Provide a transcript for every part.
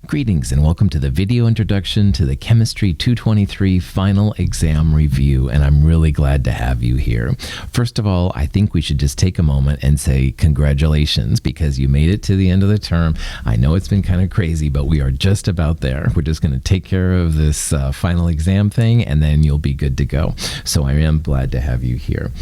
Greetings and welcome to the video introduction to the Chemistry 223 final exam review, and I'm really glad to have you here. First of all, I think we should just take a moment and say congratulations because you made it to the end of the term. I know it's been kind of crazy, but we are just about there. We're just going to take care of this final exam thing and then you'll be good to go. So I am glad to have you here.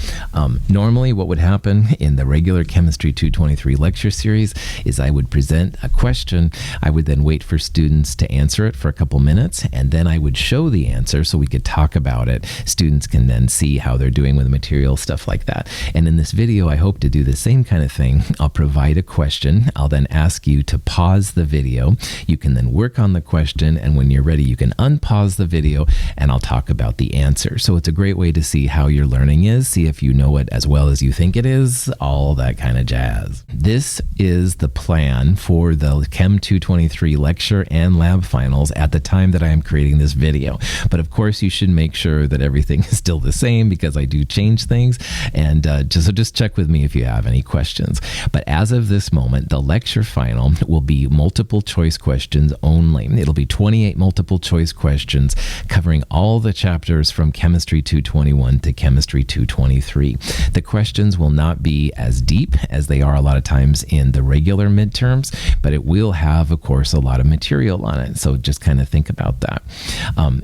Normally what would happen in the regular Chemistry 223 lecture series is I would present a question. I would then wait for students to answer it for a couple minutes, and then I would show the answer so we could talk about it. Students can then see how they're doing with the material, stuff like that. And in this video, I hope to do the same kind of thing. I'll provide a question. I'll then ask you to pause the video. You can then work on the question, and when you're ready, you can unpause the video, and I'll talk about the answer. So it's a great way to see how your learning is, see if you know it as well as you think it is, all that kind of jazz. This is the plan for the Chem 223 lecture and lab finals at the time that I am creating this video. But of course, you should make sure that everything is still the same because I do change things. And just check with me if you have any questions. But as of this moment, the lecture final will be multiple choice questions only. It'll be 28 multiple choice questions covering all the chapters from Chemistry 221 to Chemistry 223. The questions will not be as deep as they are a lot of times in the regular midterms, but it will have, of course, a lot of material on it. So just kind of think about that.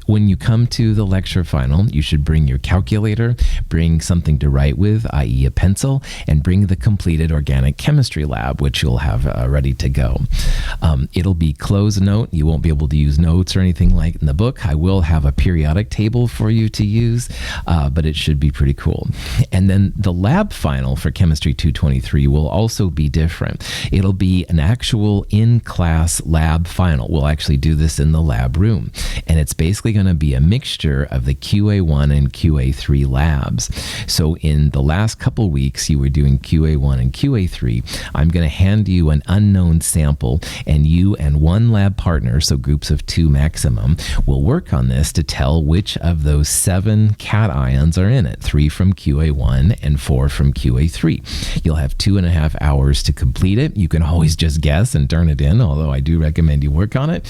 When you come to the lecture final, you should bring your calculator, bring something to write with, i.e. a pencil, and bring the completed organic chemistry lab, which you'll have ready to go. It'll be closed note. You won't be able to use notes or anything like in the book. I will have a periodic table for you to use, but it should be pretty cool. And then the lab final for Chemistry 223 will also be different. It'll be an actual in-class lab final. We'll actually do this in the lab room. And it's basically going to be a mixture of the QA1 and QA3 labs. So in the last couple weeks, you were doing QA1 and QA3. I'm going to hand you an unknown sample, and you and one lab partner, so groups of 2 maximum, will work on this to tell which of those 7 cations are in it, 3 from QA1 and 4 from QA3. You'll have 2.5 hours to complete it. You can always just guess and turn it in, although I do recommend you work on it.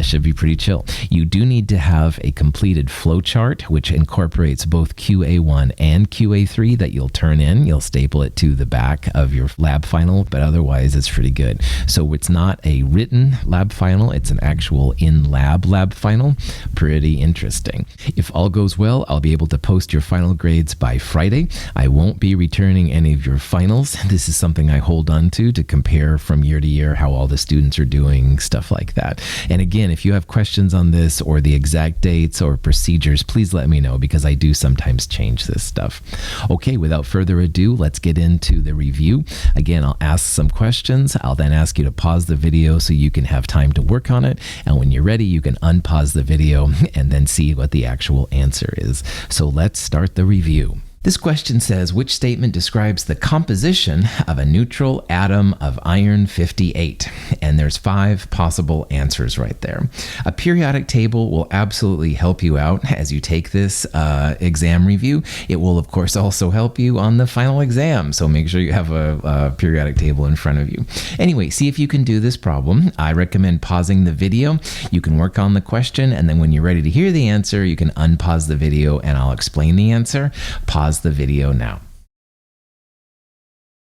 Should be pretty chill. You do need to have a completed flowchart, which incorporates both QA1 and QA3 that you'll turn in. You'll staple it to the back of your lab final, but otherwise it's pretty good. So it's not a written lab final, it's an actual in-lab lab final. Pretty interesting. If all goes well, I'll be able to post your final grades by Friday. I won't be returning any of your finals. This is something I hold on to compare from year to year how all the students are doing, stuff like that. And again, if you have questions on this or the exact dates or procedures, please let me know because I do sometimes change this stuff. Okay, without further ado, let's get into the review. Again, I'll ask some questions. I'll then ask you to pause the video so you can have time to work on it. And when you're ready, you can unpause the video and then see what the actual answer is. So let's start the review. This question says, which statement describes the composition of a neutral atom of iron 58? And there's 5 possible answers right there. A periodic table will absolutely help you out as you take this exam review. It will, of course, also help you on the final exam. So make sure you have a periodic table in front of you. Anyway, see if you can do this problem. I recommend pausing the video. You can work on the question, and then when you're ready to hear the answer, you can unpause the video and I'll explain the answer. Pause the video now.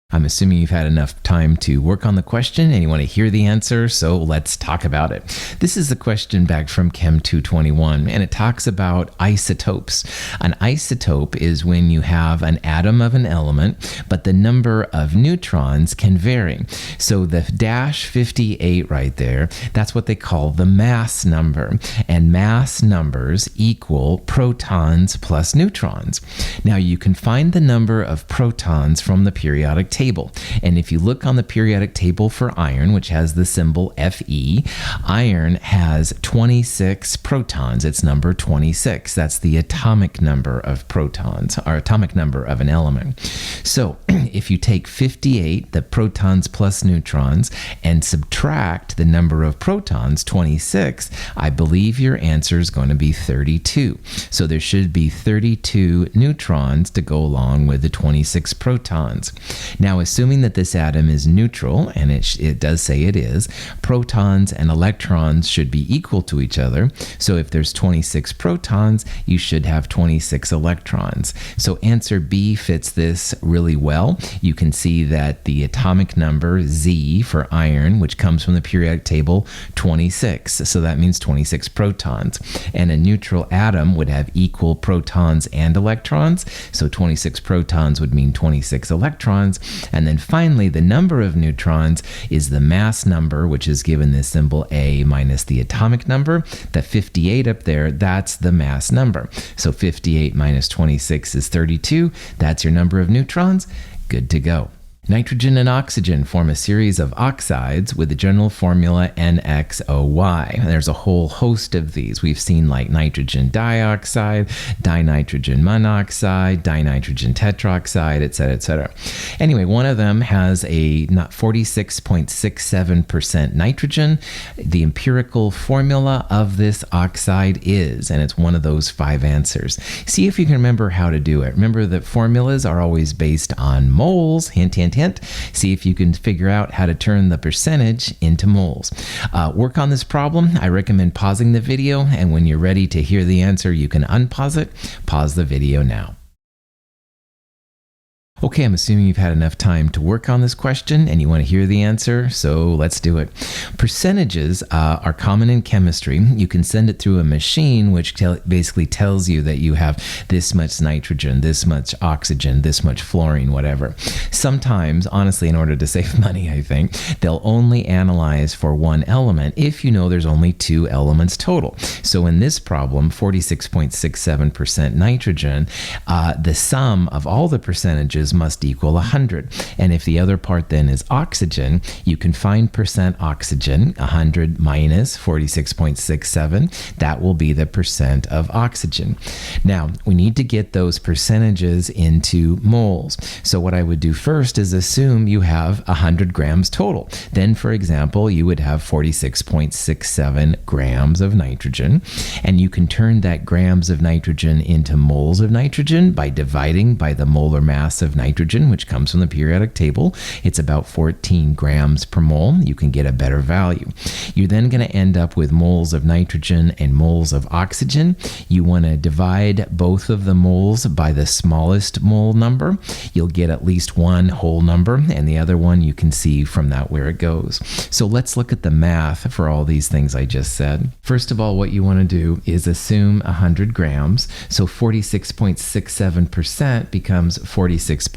I'm assuming you've had enough time to work on the question and you want to hear the answer, so let's talk about it. This is the question back from Chem 221, and it talks about isotopes. An isotope is when you have an atom of an element, but the number of neutrons can vary. So the dash 58 right there, that's what they call the mass number, and mass numbers equal protons plus neutrons. Now you can find the number of protons from the periodic table. And if you look on the periodic table for iron, which has the symbol Fe, iron has 26 protons. It's number 26. That's the atomic number of protons, or atomic number of an element. So if you take 58, the protons plus neutrons, and subtract the number of protons, 26, I believe your answer is going to be 32. So there should be 32 neutrons to go along with the 26 protons. Now, Now, assuming that this atom is neutral, and it does say it is, protons and electrons should be equal to each other. So if there's 26 protons, you should have 26 electrons. So answer B fits this really well. You can see that the atomic number Z for iron, which comes from the periodic table, 26. So that means 26 protons. And a neutral atom would have equal protons and electrons. So 26 protons would mean 26 electrons. And then finally, the number of neutrons is the mass number, which is given this symbol A, minus the atomic number. That 58 up there, that's the mass number. So 58 minus 26 is 32. That's your number of neutrons. Good to go. Nitrogen and oxygen form a series of oxides with the general formula NXOY. There's a whole host of these. We've seen like nitrogen dioxide, dinitrogen monoxide, dinitrogen tetroxide, etc., etc. Anyway, one of them has a 46.67% nitrogen. The empirical formula of this oxide is, and it's one of those 5 answers. See if you can remember how to do it. Remember that formulas are always based on moles. Hint, hint, hint. See if you can figure out how to turn the percentage into moles. Work on this problem. I recommend pausing the video, and when you're ready to hear the answer, you can unpause it. Pause the video now. Okay, I'm assuming you've had enough time to work on this question and you want to hear the answer, so let's do it. Percentages are common in chemistry. You can send it through a machine, which basically tells you that you have this much nitrogen, this much oxygen, this much fluorine, whatever. Sometimes, honestly, in order to save money, I think, they'll only analyze for one element if you know there's only 2 elements total. So in this problem, 46.67% nitrogen, the sum of all the percentages must equal 100. And if the other part then is oxygen, you can find percent oxygen, 100 minus 46.67. That will be the percent of oxygen. Now, we need to get those percentages into moles. So what I would do first is assume you have 100 grams total. Then, for example, you would have 46.67 grams of nitrogen. And you can turn that grams of nitrogen into moles of nitrogen by dividing by the molar mass of nitrogen, which comes from the periodic table. It's about 14 grams per mole. You can get a better value. You're then going to end up with moles of nitrogen and moles of oxygen. You want to divide both of the moles by the smallest mole number. You'll get at least one whole number, and the other one you can see from that where it goes. So let's look at the math for all these things I just said. First of all, what you want to do is assume 100 grams. So 46.67% becomes 46.67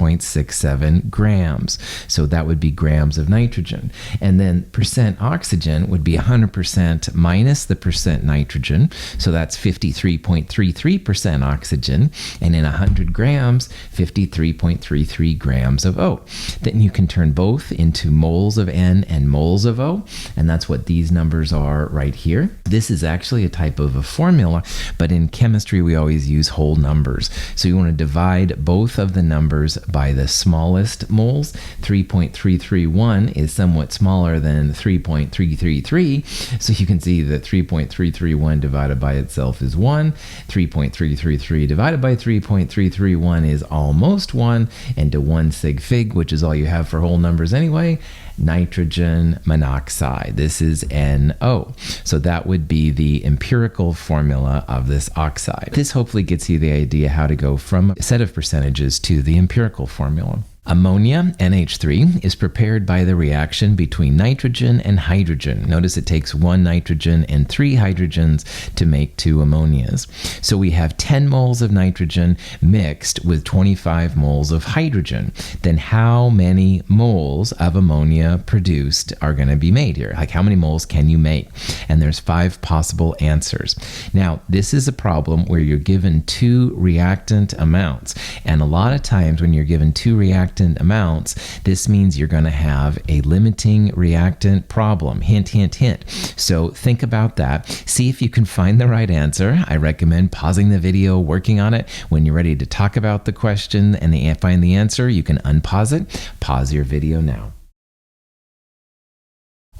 grams. So that would be grams of nitrogen. And then percent oxygen would be 100% minus the percent nitrogen. So that's 53.33% oxygen. And in 100 grams, 53.33 grams of O. Then you can turn both into moles of N and moles of O. And that's what these numbers are right here. This is actually a type of a formula, but in chemistry, we always use whole numbers. So you want to divide both of the numbers by the smallest moles. 3.331 is somewhat smaller than 3.333. So you can see that 3.331 divided by itself is 1. 3.333 divided by 3.331 is almost 1. And to 1 sig fig, which is all you have for whole numbers anyway, nitrogen monoxide. This is NO. So that would be the empirical formula of this oxide. This hopefully gets you the idea how to go from a set of percentages to the empirical formula. Ammonia, NH3, is prepared by the reaction between nitrogen and hydrogen. Notice it takes 1 nitrogen and 3 hydrogens to make 2 ammonias. So we have 10 moles of nitrogen mixed with 25 moles of hydrogen. Then how many moles of ammonia produced are going to be made here? Like how many moles can you make? And there's 5 possible answers. Now, this is a problem where you're given 2 reactant amounts. And a lot of times when you're given 2 reactant amounts, this means you're going to have a limiting reactant problem. Hint, hint, hint. So think about that. See if you can find the right answer. I recommend pausing the video, working on it. When you're ready to talk about the question and find the answer, you can unpause it. Pause your video now.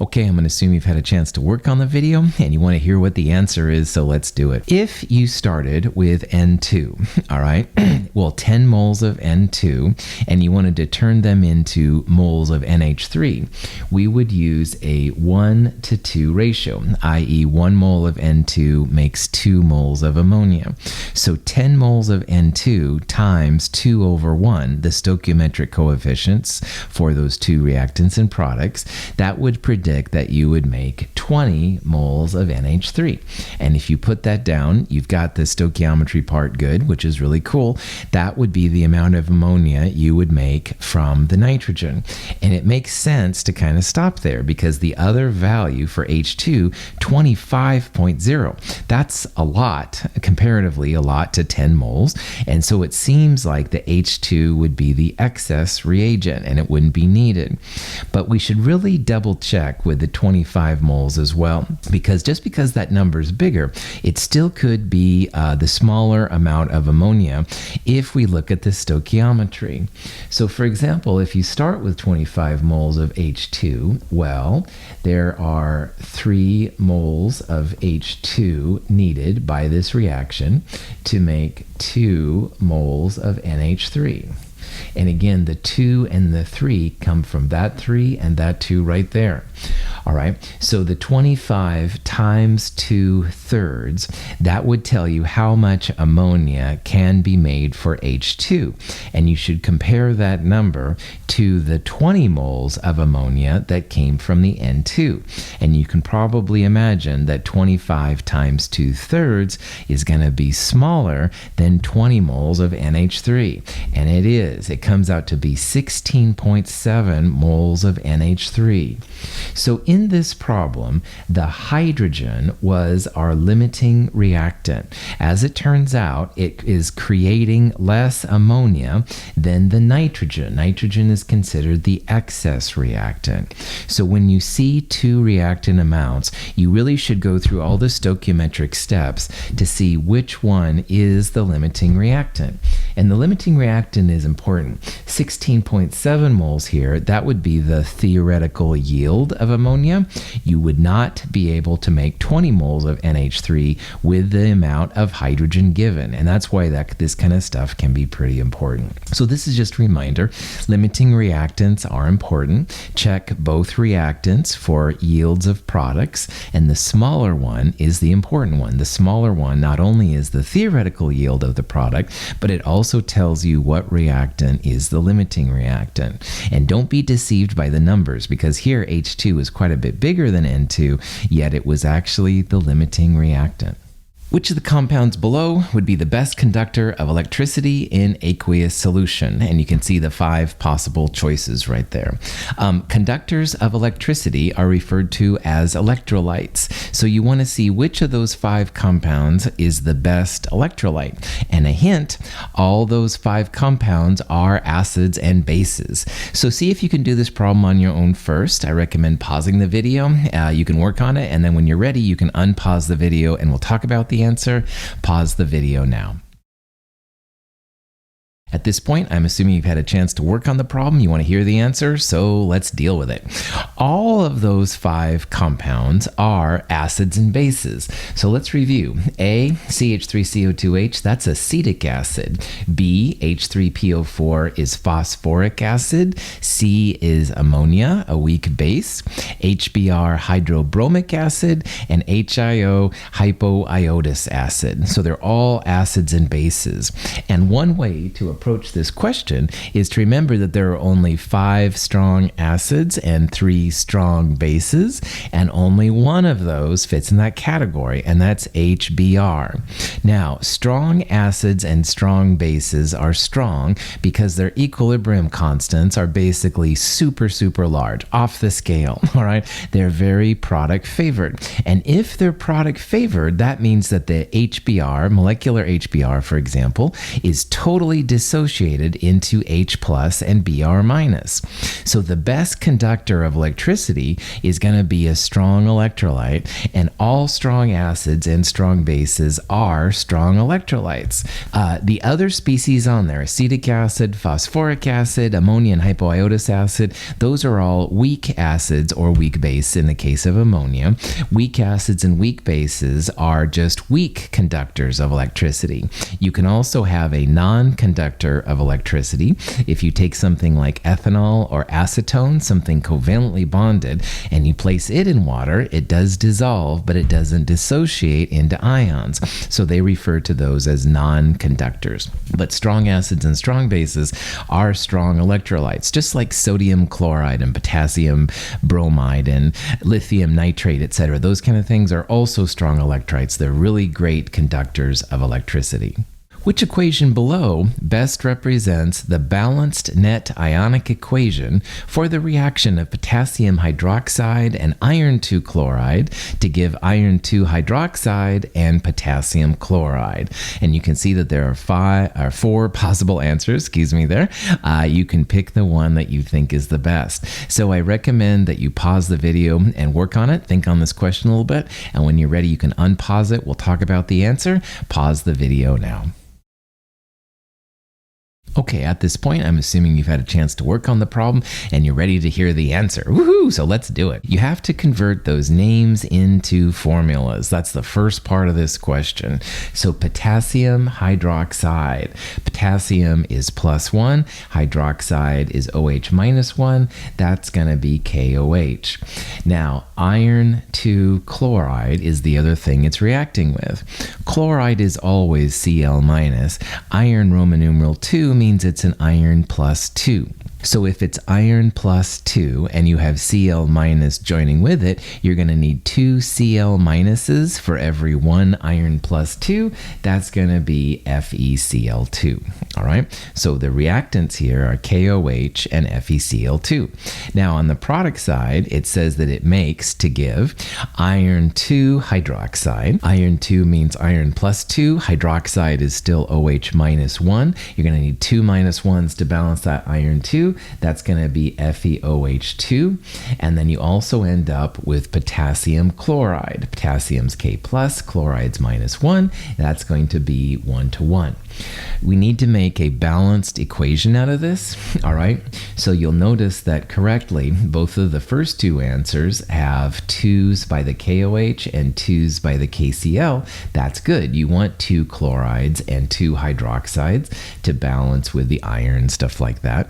Okay, I'm going to assume you've had a chance to work on the video and you want to hear what the answer is, so let's do it. If you started with N2, all right, well, 10 moles of N2, and you wanted to turn them into moles of NH3, we would use a 1:2 ratio, i.e. 1 mole of N2 makes 2 moles of ammonia. So 10 moles of N2 times 2 over 1, the stoichiometric coefficients for those two reactants and products, that would predict that you would make 20 moles of NH3. And if you put that down, you've got the stoichiometry part good, which is really cool. That would be the amount of ammonia you would make from the nitrogen. And it makes sense to kind of stop there because the other value for H2, 25.0, that's a lot, comparatively a lot to 10 moles. And so it seems like the H2 would be the excess reagent and it wouldn't be needed. But we should really double check with the 25 moles as well, because just because that number is bigger, it still could be the smaller amount of ammonia if we look at the stoichiometry. So for example, if you start with 25 moles of H2, well, there are 3 moles of H2 needed by this reaction to make 2 moles of NH3. And again, the 2 and the 3 come from that 3 and that 2 right there. All right, so the 25 times 2/3, that would tell you how much ammonia can be made for H2. And you should compare that number to the 20 moles of ammonia that came from the N2. And you can probably imagine that 25 times 2/3 is going to be smaller than 20 moles of NH3. And it is. It comes out to be 16.7 moles of NH3. So in this problem, the hydrogen was our limiting reactant. As it turns out, it is creating less ammonia than the nitrogen. Nitrogen is considered the excess reactant. So when you see two reactant amounts, you really should go through all the stoichiometric steps to see which one is the limiting reactant. And the limiting reactant is important. 16.7 moles here, that would be the theoretical yield of ammonia. You would not be able to make 20 moles of NH3 with the amount of hydrogen given. And that's why this kind of stuff can be pretty important. So this is just a reminder. Limiting reactants are important. Check both reactants for yields of products. And the smaller one is the important one. The smaller one not only is the theoretical yield of the product, but it also tells you what reactant is the limiting reactant. And don't be deceived by the numbers, because here H2 is quite a bit bigger than N2, yet it was actually the limiting reactant. Which of the compounds below would be the best conductor of electricity in aqueous solution? And you can see the 5 possible choices right there. Conductors of electricity are referred to as electrolytes. So you want to see which of those 5 compounds is the best electrolyte. And a hint, all those 5 compounds are acids and bases. So see if you can do this problem on your own first. I recommend pausing the video. You can work on it, and then when you're ready, you can unpause the video and we'll talk about the answer. Pause the video now. At this point, I'm assuming you've had a chance to work on the problem. You want to hear the answer, so let's deal with it. All of those 5 compounds are acids and bases. So let's review. A, CH3CO2H, that's acetic acid. B, H3PO4 is phosphoric acid. C is ammonia, a weak base. HBr, hydrobromic acid. And HIO, hypoiodous acid. So they're all acids and bases. And one way to approach this question is to remember that there are only 5 strong acids and 3 strong bases, and only one of those fits in that category, and that's HBr. Now, strong acids and strong bases are strong because their equilibrium constants are basically super, super large, off the scale, all right? They're very product favored. And if they're product favored, that means that the HBr, molecular HBr, for example, is totally dissimilar dissociated into H plus and Br minus. So the best conductor of electricity is going to be a strong electrolyte, and all strong acids and strong bases are strong electrolytes. The other species on there, acetic acid, phosphoric acid, ammonia and hypoiodous acid, those are all weak acids or weak base in the case of ammonia. Weak acids and weak bases are just weak conductors of electricity. You can also have a non-conductor of electricity if you take something like ethanol or acetone, something covalently bonded, and you place it in water. It does dissolve, but it doesn't dissociate into ions. So they refer to those as non-conductors. But strong acids and strong bases are strong electrolytes, just like sodium chloride and potassium bromide and lithium nitrate, etc. Those kind of things are also strong electrolytes. They're really great conductors of electricity. Which equation below best represents the balanced net ionic equation for the reaction of potassium hydroxide and iron 2 chloride to give iron 2 hydroxide and potassium chloride? And you can see that there are four possible answers, there. You can pick the one that you think is the best. So I recommend that you pause the video and work on it, think on this question a little bit, and when you're ready, you can unpause it. We'll talk about the answer. Pause the video now. Okay, at this point, I'm assuming you've had a chance to work on the problem and you're ready to hear the answer. Woohoo! So let's do it. You have to convert those names into formulas. That's the first part of this question. So potassium hydroxide. Potassium is +1. Hydroxide is OH -1. That's going to be KOH. Now, iron 2 chloride is the other thing it's reacting with. Chloride is always Cl-. Iron Roman numeral 2 means it's an iron +2. So if it's iron +2 and you have Cl- joining with it, you're going to need 2 Cl- for every 1 iron +2. That's going to be FeCl2. All right. So the reactants here are KOH and FeCl2. Now on the product side, it says that it makes to give iron 2 hydroxide. Iron 2 means iron +2. Hydroxide is still OH -1. You're going to need 2 -1s to balance that iron 2. That's going to be FeOH2. And then you also end up with potassium chloride. Potassium's K+, chloride's -1. That's going to be 1:1. We need to make a balanced equation out of this, all right? So you'll notice that correctly, both of the first two answers have 2's by the KOH and 2's by the KCl. That's good. You want 2 chlorides and 2 hydroxides to balance with the iron, stuff like that.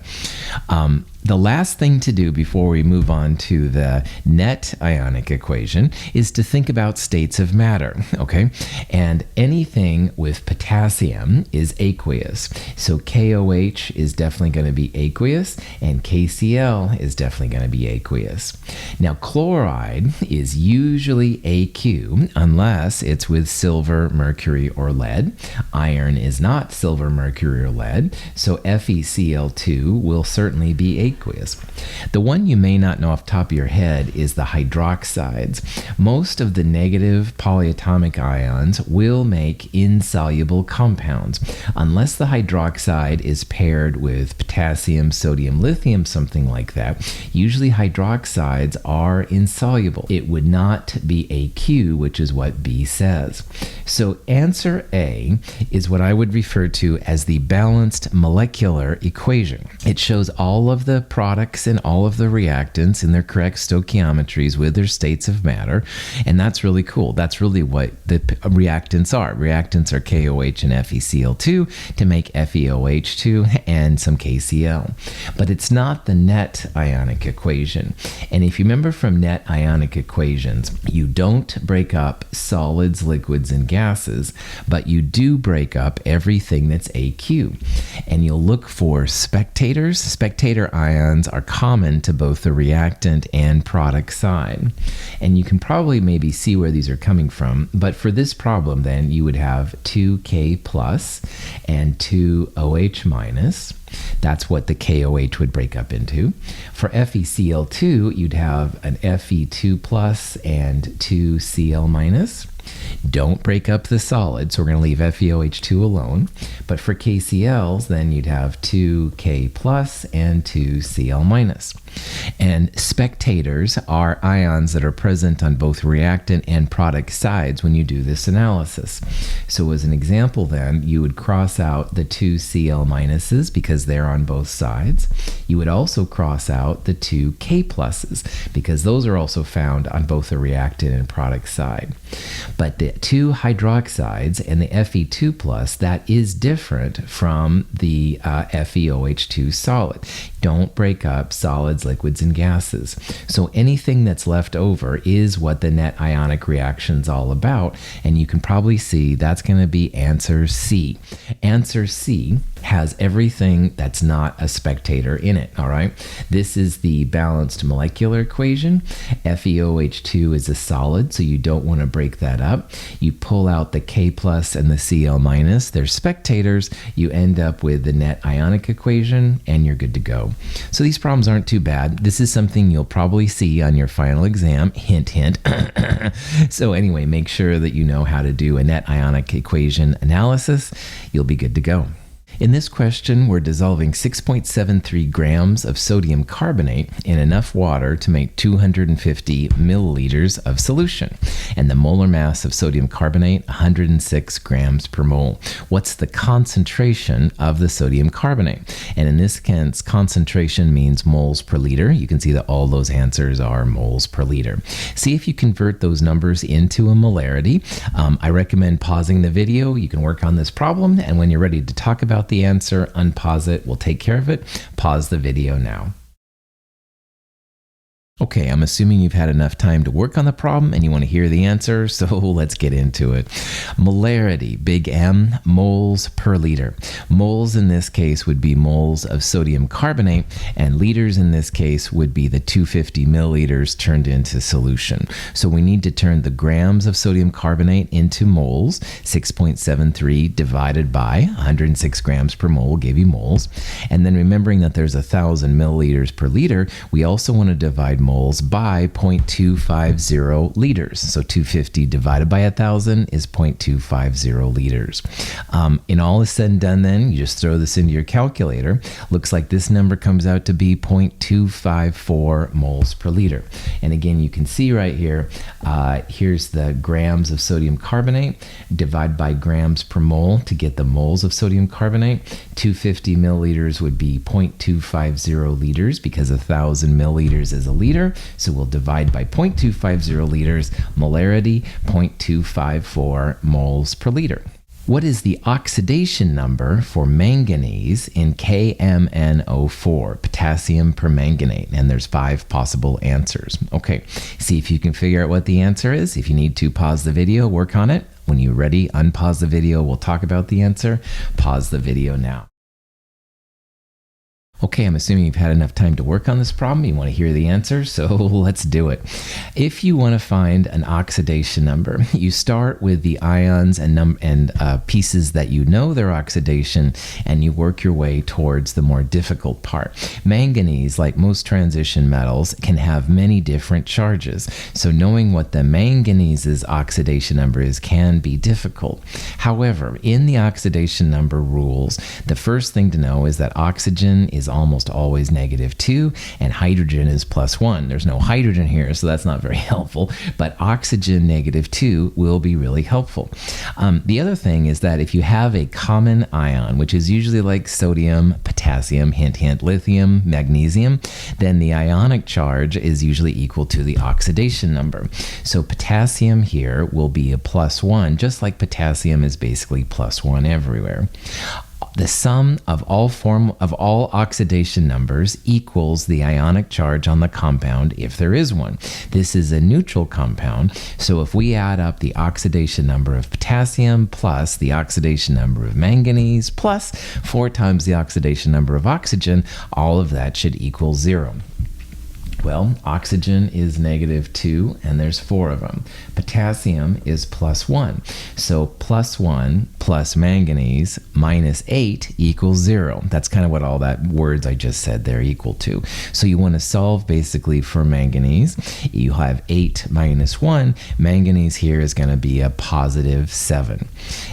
The last thing to do before we move on to the net ionic equation is to think about states of matter, okay? And anything with potassium is aqueous. So KOH is definitely going to be aqueous, and KCl is definitely going to be aqueous. Now, chloride is usually AQ unless it's with silver, mercury, or lead. Iron is not silver, mercury, or lead, so FeCl2 will certainly be aqueous. The one you may not know off the top of your head is the hydroxides. Most of the negative polyatomic ions will make insoluble compounds. Unless the hydroxide is paired with potassium, sodium, lithium, something like that, usually hydroxides are insoluble. It would not be AQ, which is what B says. So answer A is what I would refer to as the balanced molecular equation. It shows all of the products and all of the reactants in their correct stoichiometries with their states of matter, and that's really cool. That's really what the reactants are. Reactants are KOH and FeCl2 to make FeOH2 and some KCl. But it's not the net ionic equation. And if you remember from net ionic equations, you don't break up solids, liquids, and gases, but you do break up everything that's AQ. And you'll look for spectators. Spectator ions are common to both the reactant and product side. And you can probably maybe see where these are coming from, but for this problem then you would have 2K plus and 2OH minus. That's what the KOH would break up into. For FeCl2, you'd have an Fe2 plus and 2Cl minus. Don't break up the solid, so we're going to leave FeOH2 alone. But for KCl's, then you'd have 2K plus and 2Cl minus. And spectators are ions that are present on both reactant and product sides when you do this analysis. So as an example then, you would cross out the 2Cl minuses because they're on both sides. You would also cross out the 2K pluses because those are also found on both the reactant and product side. But the two hydroxides and the Fe2 plus, that is different from the FeOH2 solid. Don't break up solids, liquids, and gases. So anything that's left over is what the net ionic reaction's all about, and you can probably see that's going to be answer C. Answer C has everything that's not a spectator in it, all right? This is the balanced molecular equation. FeOH2 is a solid, so you don't want to break that up. You pull out the K plus and the Cl minus. They're spectators. You end up with the net ionic equation, and you're good to go. So these problems aren't too bad. This is something you'll probably see on your final exam. Hint, hint. So anyway, make sure that you know how to do a net ionic equation analysis. You'll be good to go. In this question, we're dissolving 6.73 grams of sodium carbonate in enough water to make 250 milliliters of solution, and the molar mass of sodium carbonate, 106 grams per mole. What's the concentration of the sodium carbonate? And in this case, concentration means moles per liter. You can see that all those answers are moles per liter. See if you convert those numbers into a molarity. I recommend pausing the video. You can work on this problem, and when you're ready to talk about the answer, unpause it. We'll take care of it. Pause the video now. Okay, I'm assuming you've had enough time to work on the problem and you want to hear the answer, so let's get into it. Molarity, big M, moles per liter. Moles in this case would be moles of sodium carbonate, and liters in this case would be the 250 milliliters turned into solution. So we need to turn the grams of sodium carbonate into moles. 6.73 divided by 106 grams per mole will give you moles. And then remembering that there's 1,000 milliliters per liter, we also want to divide moles by 0.250 liters. So 250 divided by 1,000 is 0.250 liters. In all is said and done then, you just throw this into your calculator. Looks like this number comes out to be 0.254 moles per liter. And again, you can see right here, here's the grams of sodium carbonate. Divide by grams per mole to get the moles of sodium carbonate. 250 milliliters would be 0.250 liters because 1,000 milliliters is a liter. So we'll divide by 0.250 liters, molarity 0.254 moles per liter. What is the oxidation number for manganese in KMnO4, potassium permanganate? And there's 5 possible answers. Okay, see if you can figure out what the answer is. If you need to, pause the video, work on it. When you're ready, unpause the video. We'll talk about the answer. Pause the video now. Okay, I'm assuming you've had enough time to work on this problem. You want to hear the answer, so let's do it. If you want to find an oxidation number, you start with the ions and pieces that you know their oxidation, and you work your way towards the more difficult part. Manganese, like most transition metals, can have many different charges, so knowing what the manganese's oxidation number is can be difficult. However, in the oxidation number rules, the first thing to know is that oxygen is almost always -2 and hydrogen is +1. There's no hydrogen here, so that's not very helpful, but oxygen -2 will be really helpful. The other thing is that if you have a common ion, which is usually like sodium, potassium, hint, hint, lithium, magnesium, then the ionic charge is usually equal to the oxidation number. So potassium here will be a +1, just like potassium is basically +1 everywhere. The sum of all oxidation numbers equals the ionic charge on the compound if there is one. This is a neutral compound, so if we add up the oxidation number of potassium plus the oxidation number of manganese plus 4 times the oxidation number of oxygen, all of that should equal 0. Well, oxygen is -2, and there's 4 of them. Potassium is +1. So +1 plus manganese minus 8 equals 0. That's kind of what all that words I just said there equal to. So you want to solve basically for manganese. You have 8 minus 1. Manganese here is going to be a positive 7.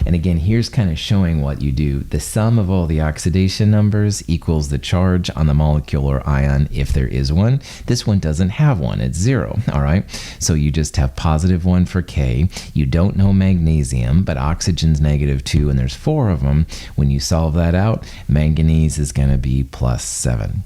And again, here's kind of showing what you do. The sum of all the oxidation numbers equals the charge on the molecular ion if there is one. This one doesn't have one. It's 0. All right. So you just have positive 1 for K. You don't know magnesium, but oxygen's negative 2, and there's 4 of them. When you solve that out, manganese is going to be plus 7.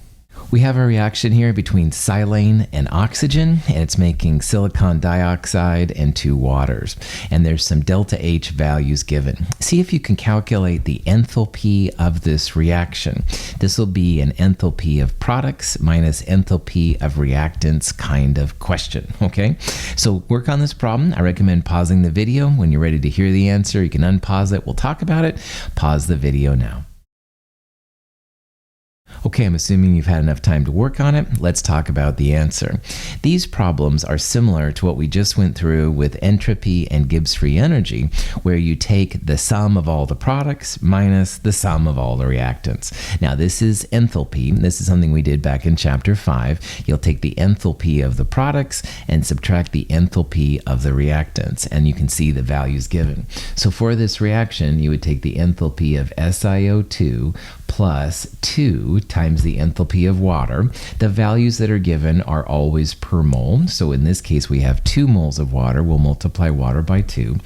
We have a reaction here between silane and oxygen, and it's making silicon dioxide and 2 waters. And there's some delta H values given. See if you can calculate the enthalpy of this reaction. This will be an enthalpy of products minus enthalpy of reactants kind of question, okay? So work on this problem. I recommend pausing the video. When you're ready to hear the answer, you can unpause it. We'll talk about it. Pause the video now. Okay, I'm assuming you've had enough time to work on it. Let's talk about the answer. These problems are similar to what we just went through with entropy and Gibbs free energy, where you take the sum of all the products minus the sum of all the reactants. Now, this is enthalpy. This is something we did back in chapter 5. You'll take the enthalpy of the products and subtract the enthalpy of the reactants, and you can see the values given. So for this reaction, you would take the enthalpy of SiO2 plus 2 times the enthalpy of water. The values that are given are always per mole. So in this case, we have 2 moles of water. We'll multiply water by 2.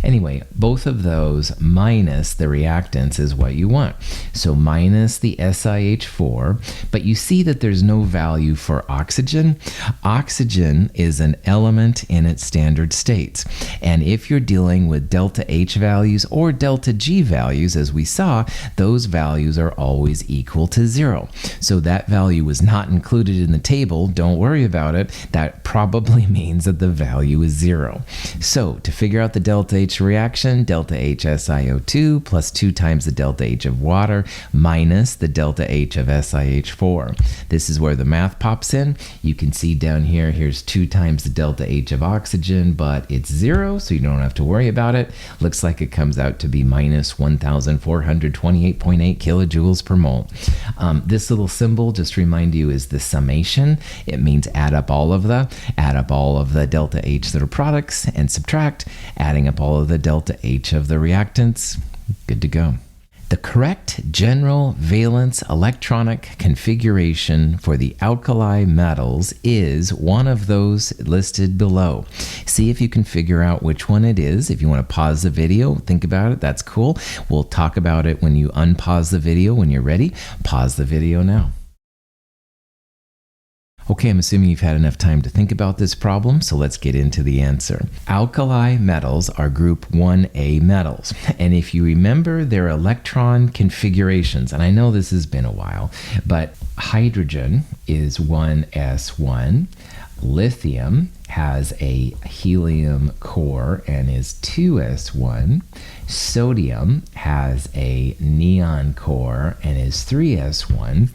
Anyway, both of those minus the reactants is what you want. So minus the SiH4, but you see that there's no value for oxygen. Oxygen is an element in its standard states. And if you're dealing with delta H values or delta G values, as we saw, those values are always equal to 0. So that value was not included in the table. Don't worry about it. That probably means that the value is 0. So to figure out the delta H reaction, delta H SiO2 plus 2 times the delta H of water minus the delta H of SiH4. This is where the math pops in. You can see down here, here's 2 times the delta H of oxygen, but it's 0, so you don't have to worry about it. Looks like it comes out to be minus 1,428.8 kilojoules per mole. This little symbol, just to remind you, is the summation. It means add up all of the delta H that are products and subtract, adding up all of the delta H of the reactants. Good to go. The correct general valence electronic configuration for the alkali metals is one of those listed below. See if you can figure out which one it is. If you want to pause the video, think about it, that's cool. We'll talk about it when you unpause the video when you're ready. Pause the video now. Okay, I'm assuming you've had enough time to think about this problem, so let's get into the answer. Alkali metals are group 1A metals, and if you remember their electron configurations, and I know this has been a while, but hydrogen is 1s1, lithium has a helium core and is 2s1. Sodium has a neon core and is 3s1.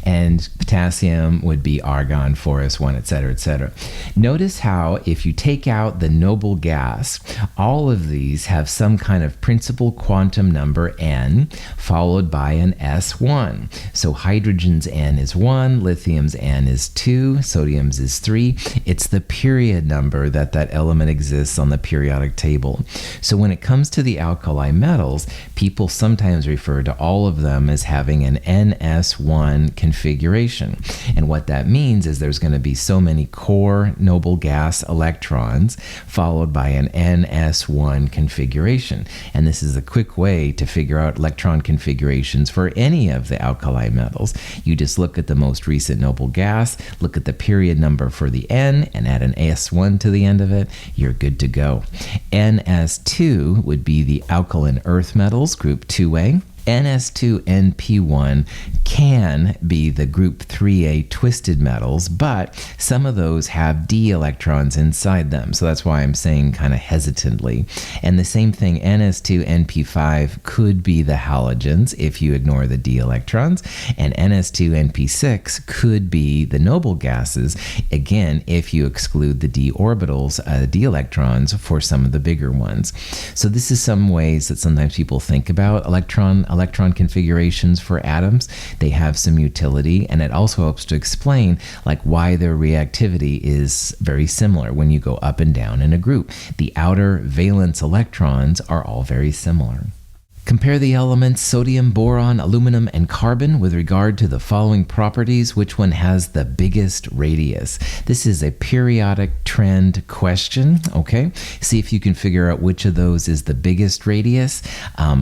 And potassium would be argon 4s1, etc., etc. Notice how if you take out the noble gas, all of these have some kind of principal quantum number n followed by an s1. So hydrogen's n is 1, lithium's n is 2, sodium's is 3. It's the period number that element exists on the periodic table. So when it comes to the alkali metals, people sometimes refer to all of them as having an NS1 configuration. And what that means is there's going to be so many core noble gas electrons followed by an NS1 configuration. And this is a quick way to figure out electron configurations for any of the alkali metals. You just look at the most recent noble gas, look at the period number for the N, and add an S1 to the end of it, you're good to go. NS2 would be the alkaline earth metals, group 2A. Ns2np1 can be the group 3A twisted metals, but some of those have d electrons inside them. So that's why I'm saying kind of hesitantly. And the same thing, Ns2np5 could be the halogens if you ignore the d electrons, and Ns2np6 could be the noble gases, again, if you exclude the d orbitals, d electrons, for some of the bigger ones. So this is some ways that sometimes people think about electron configurations for atoms. They have some utility, and it also helps to explain like why their reactivity is very similar when you go up and down in a group. The outer valence electrons are all very similar. Compare the elements sodium, boron, aluminum, and carbon with regard to the following properties. Which one has the biggest radius? This is a periodic trend question, okay? See if you can figure out which of those is the biggest radius.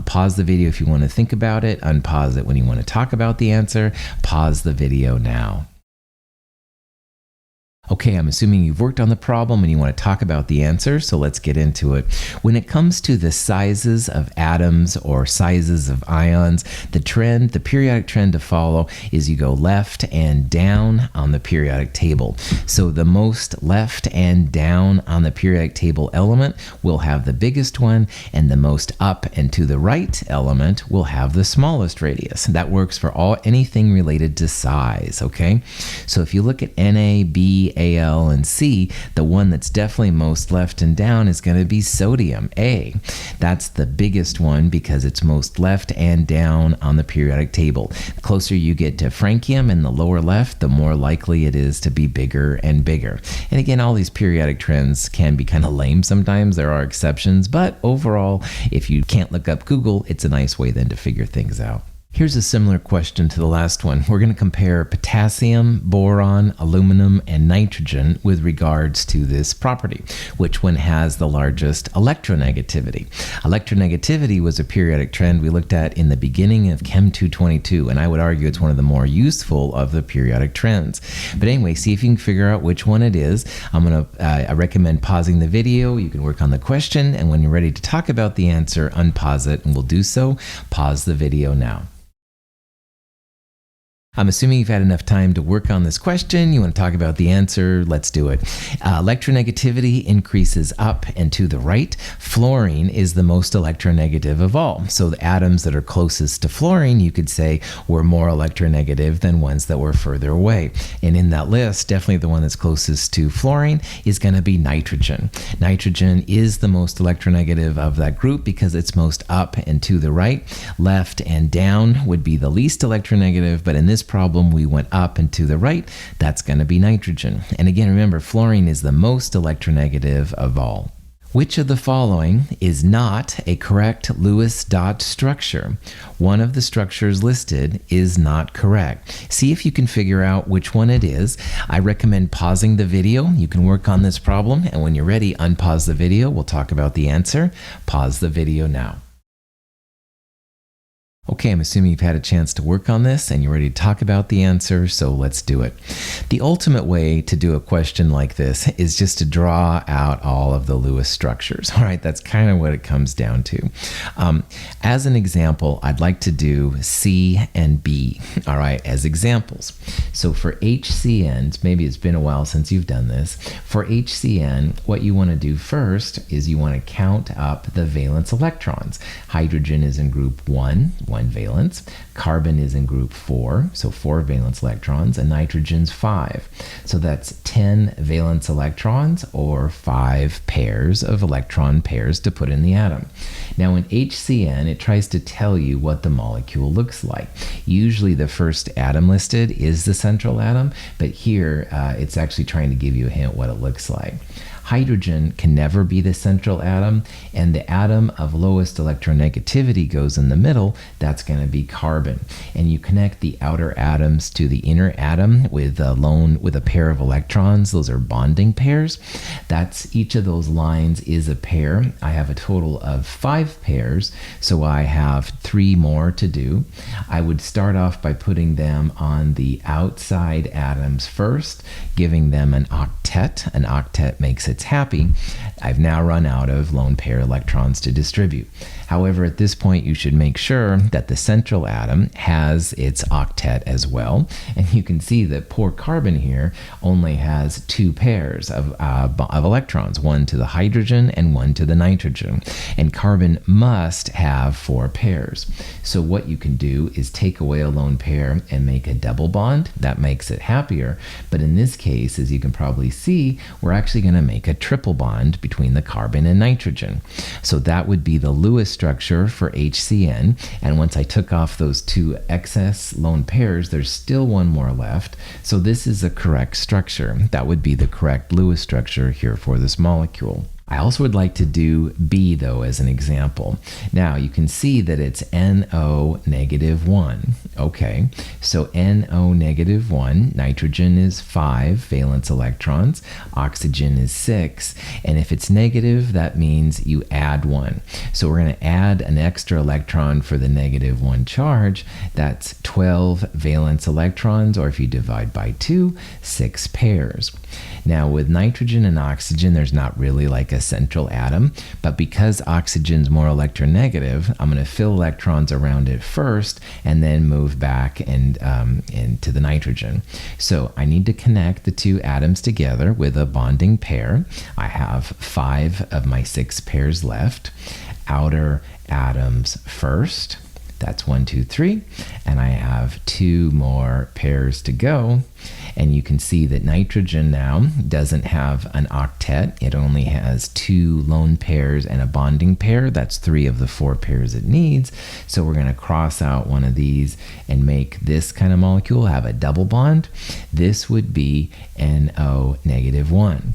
Pause the video if you want to think about it. Unpause it when you want to talk about the answer. Pause the video now. Okay, I'm assuming you've worked on the problem and you want to talk about the answer, so let's get into it. When it comes to the sizes of atoms or sizes of ions, the periodic trend to follow is you go left and down on the periodic table. So the most left and down on the periodic table element will have the biggest one, and the most up and to the right element will have the smallest radius. That works for anything related to size, okay? So if you look at Na, B, Al, and C, the one that's definitely most left and down is going to be sodium, A. That's the biggest one because it's most left and down on the periodic table. The closer you get to francium in the lower left, the more likely it is to be bigger and bigger. And again, all these periodic trends can be kind of lame sometimes. There are exceptions, but overall, if you can't look up Google, it's a nice way then to figure things out. Here's a similar question to the last one. We're going to compare potassium, boron, aluminum, and nitrogen with regards to this property. Which one has the largest electronegativity? Electronegativity was a periodic trend we looked at in the beginning of Chem 222, and I would argue it's one of the more useful of the periodic trends. But anyway, see if you can figure out which one it is. I recommend pausing the video. You can work on the question, and when you're ready to talk about the answer, unpause it, and we'll do so. Pause the video now. I'm assuming you've had enough time to work on this question. You want to talk about the answer? Let's do it. Electronegativity increases up and to the right. Fluorine is the most electronegative of all. So the atoms that are closest to fluorine, you could say, were more electronegative than ones that were further away. And in that list, definitely the one that's closest to fluorine is going to be nitrogen. Nitrogen is the most electronegative of that group because it's most up and to the right. Left and down would be the least electronegative, but in this problem we went up and to the right. That's going to be nitrogen. And again, remember, fluorine is the most electronegative of all. Which of the following is not a correct Lewis dot structure? One of the structures listed is not correct. See if you can figure out which one it is. I recommend pausing the video. You can work on this problem, and when you're ready, unpause the video. We'll talk about the answer. Pause the video now. Okay, I'm assuming you've had a chance to work on this and you're ready to talk about the answer, so let's do it. The ultimate way to do a question like this is just to draw out all of the Lewis structures. All right, that's kind of what it comes down to. As an example, I'd like to do C and B, all right, as examples. So for HCN, maybe it's been a while since you've done this. For HCN, what you want to do first is you want to count up the valence electrons. Hydrogen is in group 1 valence. Carbon is in group 4, so 4 valence electrons, and nitrogen's 5. So that's 10 valence electrons, or 5 pairs of electron pairs to put in the atom. Now in HCN, it tries to tell you what the molecule looks like. Usually the first atom listed is the central atom, but here it's actually trying to give you a hint what it looks like. Hydrogen can never be the central atom, and the atom of lowest electronegativity goes in the middle. That's going to be carbon. And you connect the outer atoms to the inner atom with a pair of electrons. Those are bonding pairs. That's each of those lines is a pair. I have a total of 5 pairs, so I have 3 more to do. I would start off by putting them on the outside atoms first, giving them an octet. An octet makes a it's happy, I've now run out of lone pair electrons to distribute. However, at this point, you should make sure that the central atom has its octet as well. And you can see that poor carbon here only has 2 pairs of electrons, one to the hydrogen and one to the nitrogen. And carbon must have 4 pairs. So what you can do is take away a lone pair and make a double bond. That makes it happier. But in this case, as you can probably see, we're actually going to make a triple bond between the carbon and nitrogen. So that would be the Lewis structure for HCN, and once I took off those 2 excess lone pairs, there's still one more left. So this is a correct structure. That would be the correct Lewis structure here for this molecule. I also would like to do B, though, as an example. Now, you can see that it's NO-1. Okay, so NO-1, nitrogen is 5 valence electrons, oxygen is 6, and if it's negative, that means you add 1. So we're going to add an extra electron for the -1 charge. That's 12 valence electrons, or if you divide by 2, 6 pairs. Now, with nitrogen and oxygen, there's not really like a central atom, but because oxygen's more electronegative, I'm going to fill electrons around it first and then move back and into the nitrogen. So I need to connect the 2 atoms together with a bonding pair. I have 5 of my 6 pairs left. Outer atoms first. That's 1, 2, 3, and I have 2 more pairs to go. And you can see that nitrogen now doesn't have an octet. It only has 2 lone pairs and a bonding pair. That's 3 of the 4 pairs it needs. So we're going to cross out one of these and make this kind of molecule have a double bond. This would be NO-1.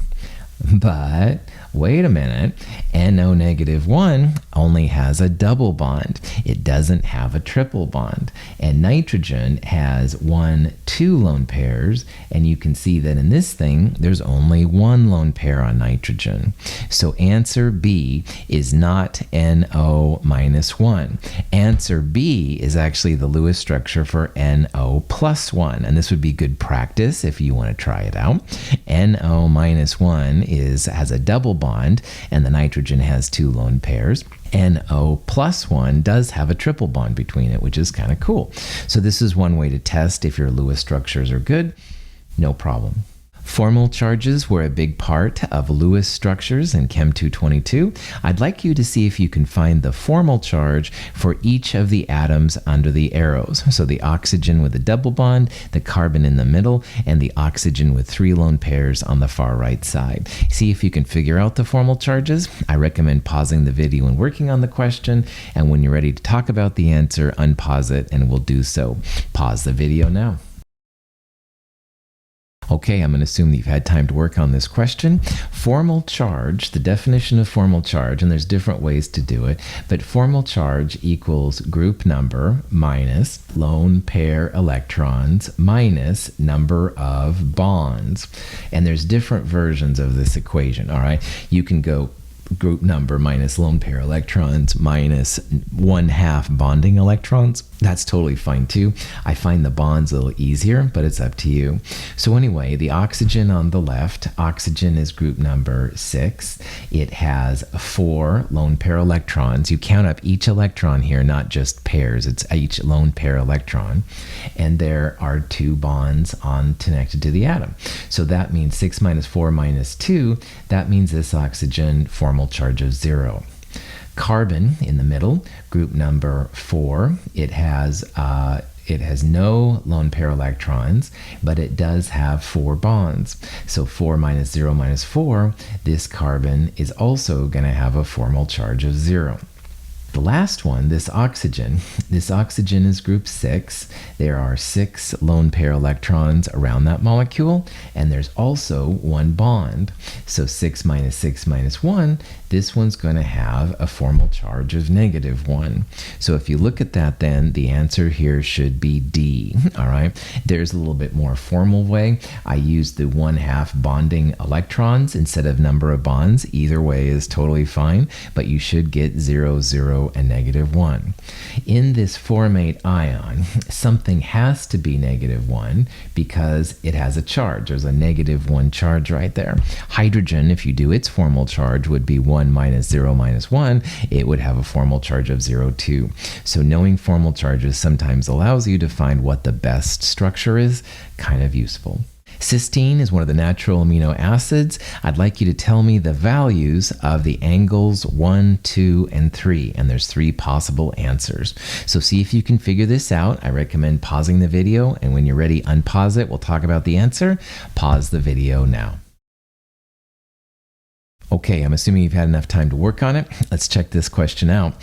But wait a minute, NO-1 only has a double bond. It doesn't have a triple bond. And nitrogen has 1, 2 lone pairs, and you can see that in this thing, there's only 1 lone pair on nitrogen. So answer B is not NO-1. Answer B is actually the Lewis structure for NO+1, and this would be good practice if you want to try it out. NO-1 has a double bond, and the nitrogen has 2 lone pairs. NO+1 does have a triple bond between it, which is kind of cool. So this is one way to test if your Lewis structures are good. No problem. Formal charges were a big part of Lewis structures in Chem 222. I'd like you to see if you can find the formal charge for each of the atoms under the arrows. So the oxygen with a double bond, the carbon in the middle, and the oxygen with 3 lone pairs on the far right side. See if you can figure out the formal charges. I recommend pausing the video and working on the question, and when you're ready to talk about the answer, unpause it and we'll do so. Pause the video now. Okay, I'm going to assume that you've had time to work on this question. Formal charge, the definition of formal charge, and there's different ways to do it, but formal charge equals group number minus lone pair electrons minus number of bonds. And there's different versions of this equation, all right? You can go group number minus lone pair electrons minus 1/2 bonding electrons. That's totally fine too. I find the bonds a little easier, but it's up to you. So anyway, the oxygen on the left, oxygen is group number 6. It has 4 lone pair electrons. You count up each electron here, not just pairs. It's each lone pair electron. And there are 2 bonds connected to the atom. So that means 6 minus 4 minus 2. That means this oxygen formal charge of 0. Carbon in the middle, group number 4, it has no lone pair electrons, but it does have 4 bonds. So 4 minus 0 minus 4, this carbon is also going to have a formal charge of 0. The last one, this oxygen is group 6. There are 6 lone pair electrons around that molecule, and there's also 1 bond. So 6 minus 1, this one's going to have a formal charge of -1. So if you look at that, then the answer here should be D, all right? There's a little bit more formal way. I used the 1/2 bonding electrons instead of number of bonds. Either way is totally fine, but you should get 0, 0, 0 and -1. In this formate ion, something has to be -1 because it has a charge. There's a -1 charge right there. Hydrogen, if you do its formal charge, would be 1 - 0 - 1. It would have a formal charge of 0, 2. So knowing formal charges sometimes allows you to find what the best structure is. Kind of useful. Cysteine is one of the natural amino acids. I'd like you to tell me the values of the angles 1, 2, and 3, and there's 3 possible answers. So see if you can figure this out. I recommend pausing the video, and when you're ready, unpause it. We'll talk about the answer. Pause the video now. Okay, I'm assuming you've had enough time to work on it. Let's check this question out.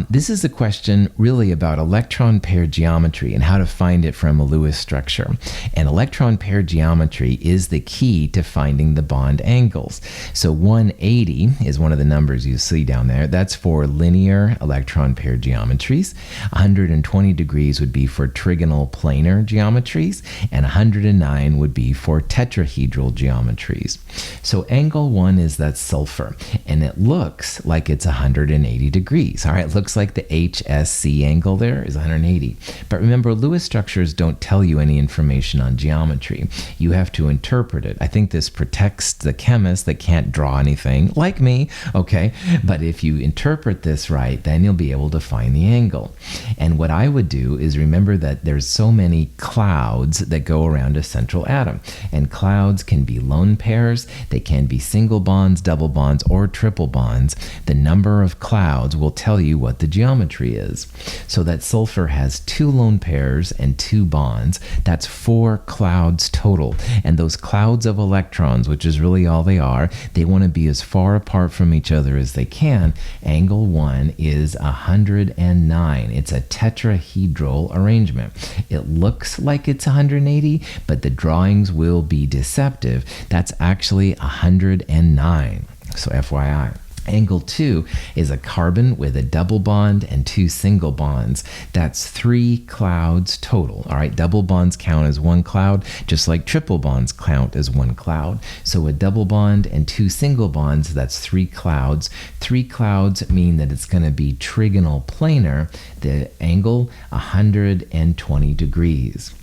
This is a question really about electron pair geometry and how to find it from a Lewis structure. And electron pair geometry is the key to finding the bond angles. So 180 is one of the numbers you see down there. That's for linear electron pair geometries. 120 degrees would be for trigonal planar geometries, and 109 would be for tetrahedral geometries. So angle 1 is that sulfur, and it looks like it's 180 degrees. All right, it looks like the HSC angle there is 180. But remember, Lewis structures don't tell you any information on geometry. You have to interpret it. I think this protects the chemist that can't draw anything, like me, okay? But if you interpret this right, then you'll be able to find the angle. And what I would do is remember that there's so many clouds that go around a central atom. And clouds can be lone pairs, they can be single bonds, double bonds, or triple bonds. The number of clouds will tell you what the geometry is. So that sulfur has 2 lone pairs and 2 bonds. That's 4 clouds total. And those clouds of electrons, which is really all they are, they want to be as far apart from each other as they can. Angle 1 is 109. It's a tetrahedral arrangement. It looks like it's 180, but the drawings will be deceptive. That's actually 109. So FYI. Angle 2 is a carbon with a double bond and 2 single bonds. That's 3 clouds total. All right, double bonds count as 1 cloud, just like triple bonds count as 1 cloud. So a double bond and 2 single bonds, that's 3 clouds. 3 clouds mean that it's going to be trigonal planar, the angle 120 degrees.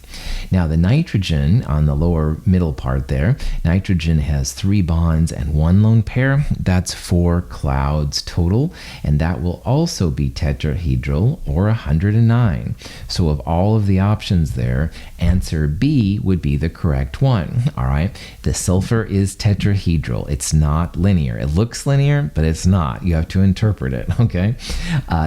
Now the nitrogen on the lower middle part there, nitrogen has 3 bonds and 1 lone pair. That's 4 clouds total, and that will also be tetrahedral or 109. So of all of the options there, answer B would be the correct one. All right, the sulfur is tetrahedral. It's not linear. It looks linear, but it's not. You have to interpret it, okay?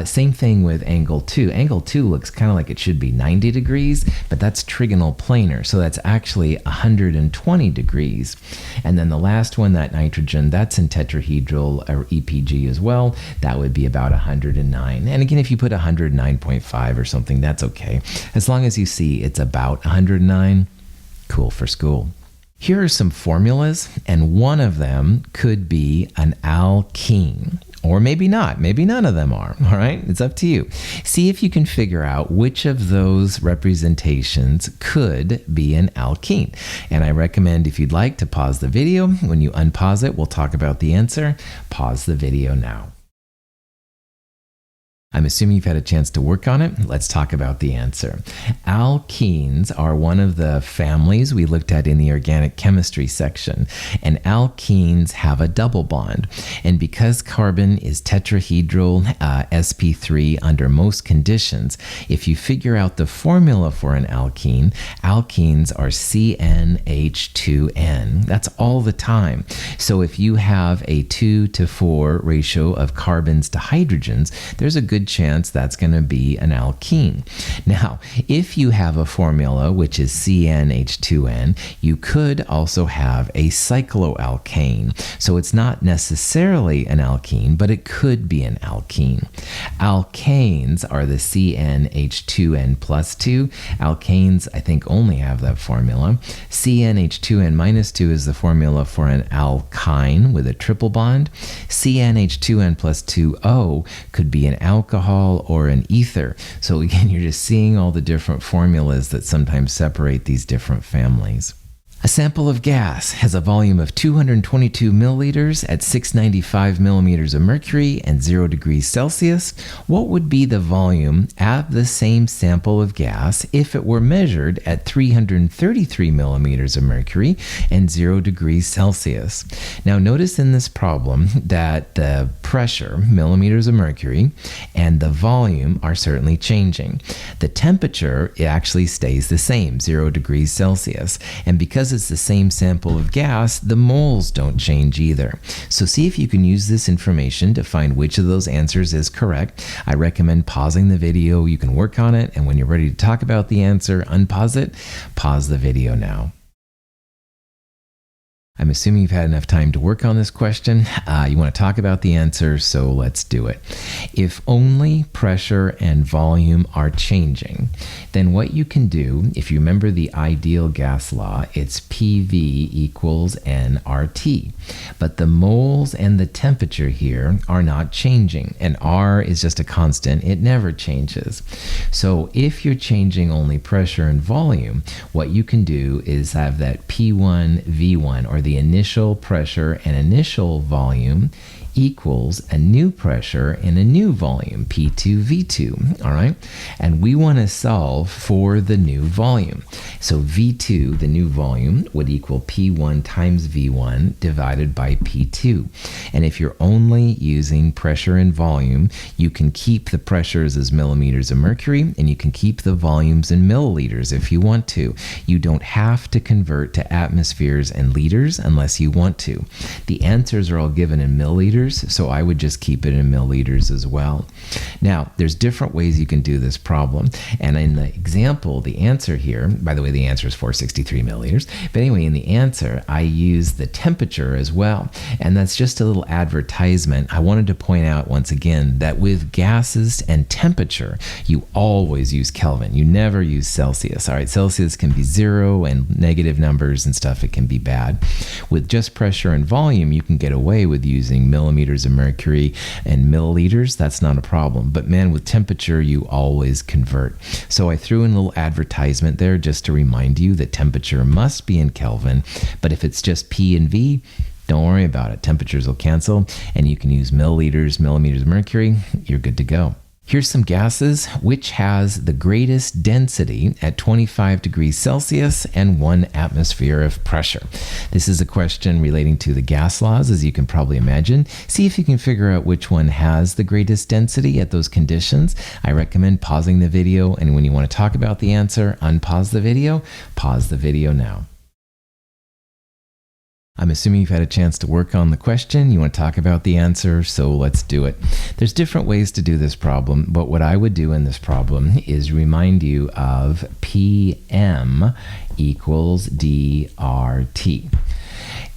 Same thing with angle 2. Angle 2 looks kind of like it should be 90 degrees, but that's trigonal planar, so that's actually 120 degrees. And then the last one, that nitrogen, that's in tetrahedral or EPG as well. That would be about 109. And again, if you put 109.5 or something, that's okay. As long as you see it's about 109, cool for school. Here are some formulas, and one of them could be an alkene. Or maybe not. Maybe none of them are. All right? It's up to you. See if you can figure out which of those representations could be an alkene. And I recommend, if you'd like, to pause the video. When you unpause it, we'll talk about the answer. Pause the video now. I'm assuming you've had a chance to work on it. Let's talk about the answer. Alkenes are one of the families we looked at in the organic chemistry section, and alkenes have a double bond. And because carbon is tetrahedral, sp3 under most conditions, if you figure out the formula for an alkene, alkenes are CnH2n. That's all the time. So if you have a 2:4 ratio of carbons to hydrogens, there's a good chance that's going to be an alkene. Now, if you have a formula which is CnH2n, you could also have a cycloalkane. So it's not necessarily an alkene, but it could be an alkene. Alkanes are the CnH2n plus 2. Alkanes, I think, only have that formula. CnH2n minus 2 is the formula for an alkyne with a triple bond. CnH2n plus 2O could be an alcohol or an ether. So again, you're just seeing all the different formulas that sometimes separate these different families. A sample of gas has a volume of 222 milliliters at 695 millimeters of mercury and 0 degrees Celsius. What would be the volume of the same sample of gas if it were measured at 333 millimeters of mercury and 0 degrees Celsius? Now notice in this problem that the pressure, millimeters of mercury, and the volume are certainly changing. The temperature, it actually stays the same, 0 degrees Celsius. And because it's the same sample of gas, the moles don't change either. So see if you can use this information to find which of those answers is correct. I recommend pausing the video. You can work on it, and when you're ready to talk about the answer, unpause it. Pause the video now. I'm assuming you've had enough time to work on this question. You want to talk about the answer, so let's do it. If only pressure and volume are changing, then what you can do, if you remember the ideal gas law, it's PV equals nRT. But the moles and the temperature here are not changing, and R is just a constant. It never changes. So if you're changing only pressure and volume, what you can do is have that P1, V1, or the initial pressure and initial volume equals a new pressure and a new volume, P2, V2, all right? And we want to solve for the new volume. So V2, the new volume, would equal P1 times V1 divided by P2. And if you're only using pressure and volume, you can keep the pressures as millimeters of mercury, and you can keep the volumes in milliliters if you want to. You don't have to convert to atmospheres and liters unless you want to. The answers are all given in milliliters, so I would just keep it in milliliters as well. Now, there's different ways you can do this problem, and in the example, the answer here, by the way, the answer is 463 milliliters, but anyway, in the answer, I use the temperature as well, and that's just a little advertisement. I wanted to point out once again that with gases and temperature, you always use Kelvin. You never use Celsius, all right? Celsius can be zero and negative numbers and stuff. It can be bad. With just pressure and volume, you can get away with using millimeters of mercury and milliliters. That's not a problem. But man, with temperature, you always convert. So I threw in a little advertisement there just to remind you that temperature must be in Kelvin. But if it's just P and V, don't worry about it. Temperatures will cancel, and you can use milliliters, millimeters of mercury. You're good to go. Here's some gases. Which has the greatest density at 25 degrees Celsius and 1 atmosphere of pressure? This is a question relating to the gas laws, as you can probably imagine. See if you can figure out which one has the greatest density at those conditions. I recommend pausing the video, and when you want to talk about the answer, unpause the video. Pause the video now. I'm assuming you've had a chance to work on the question. You want to talk about the answer, so let's do it. There's different ways to do this problem, but what I would do in this problem is remind you of PM equals dRT.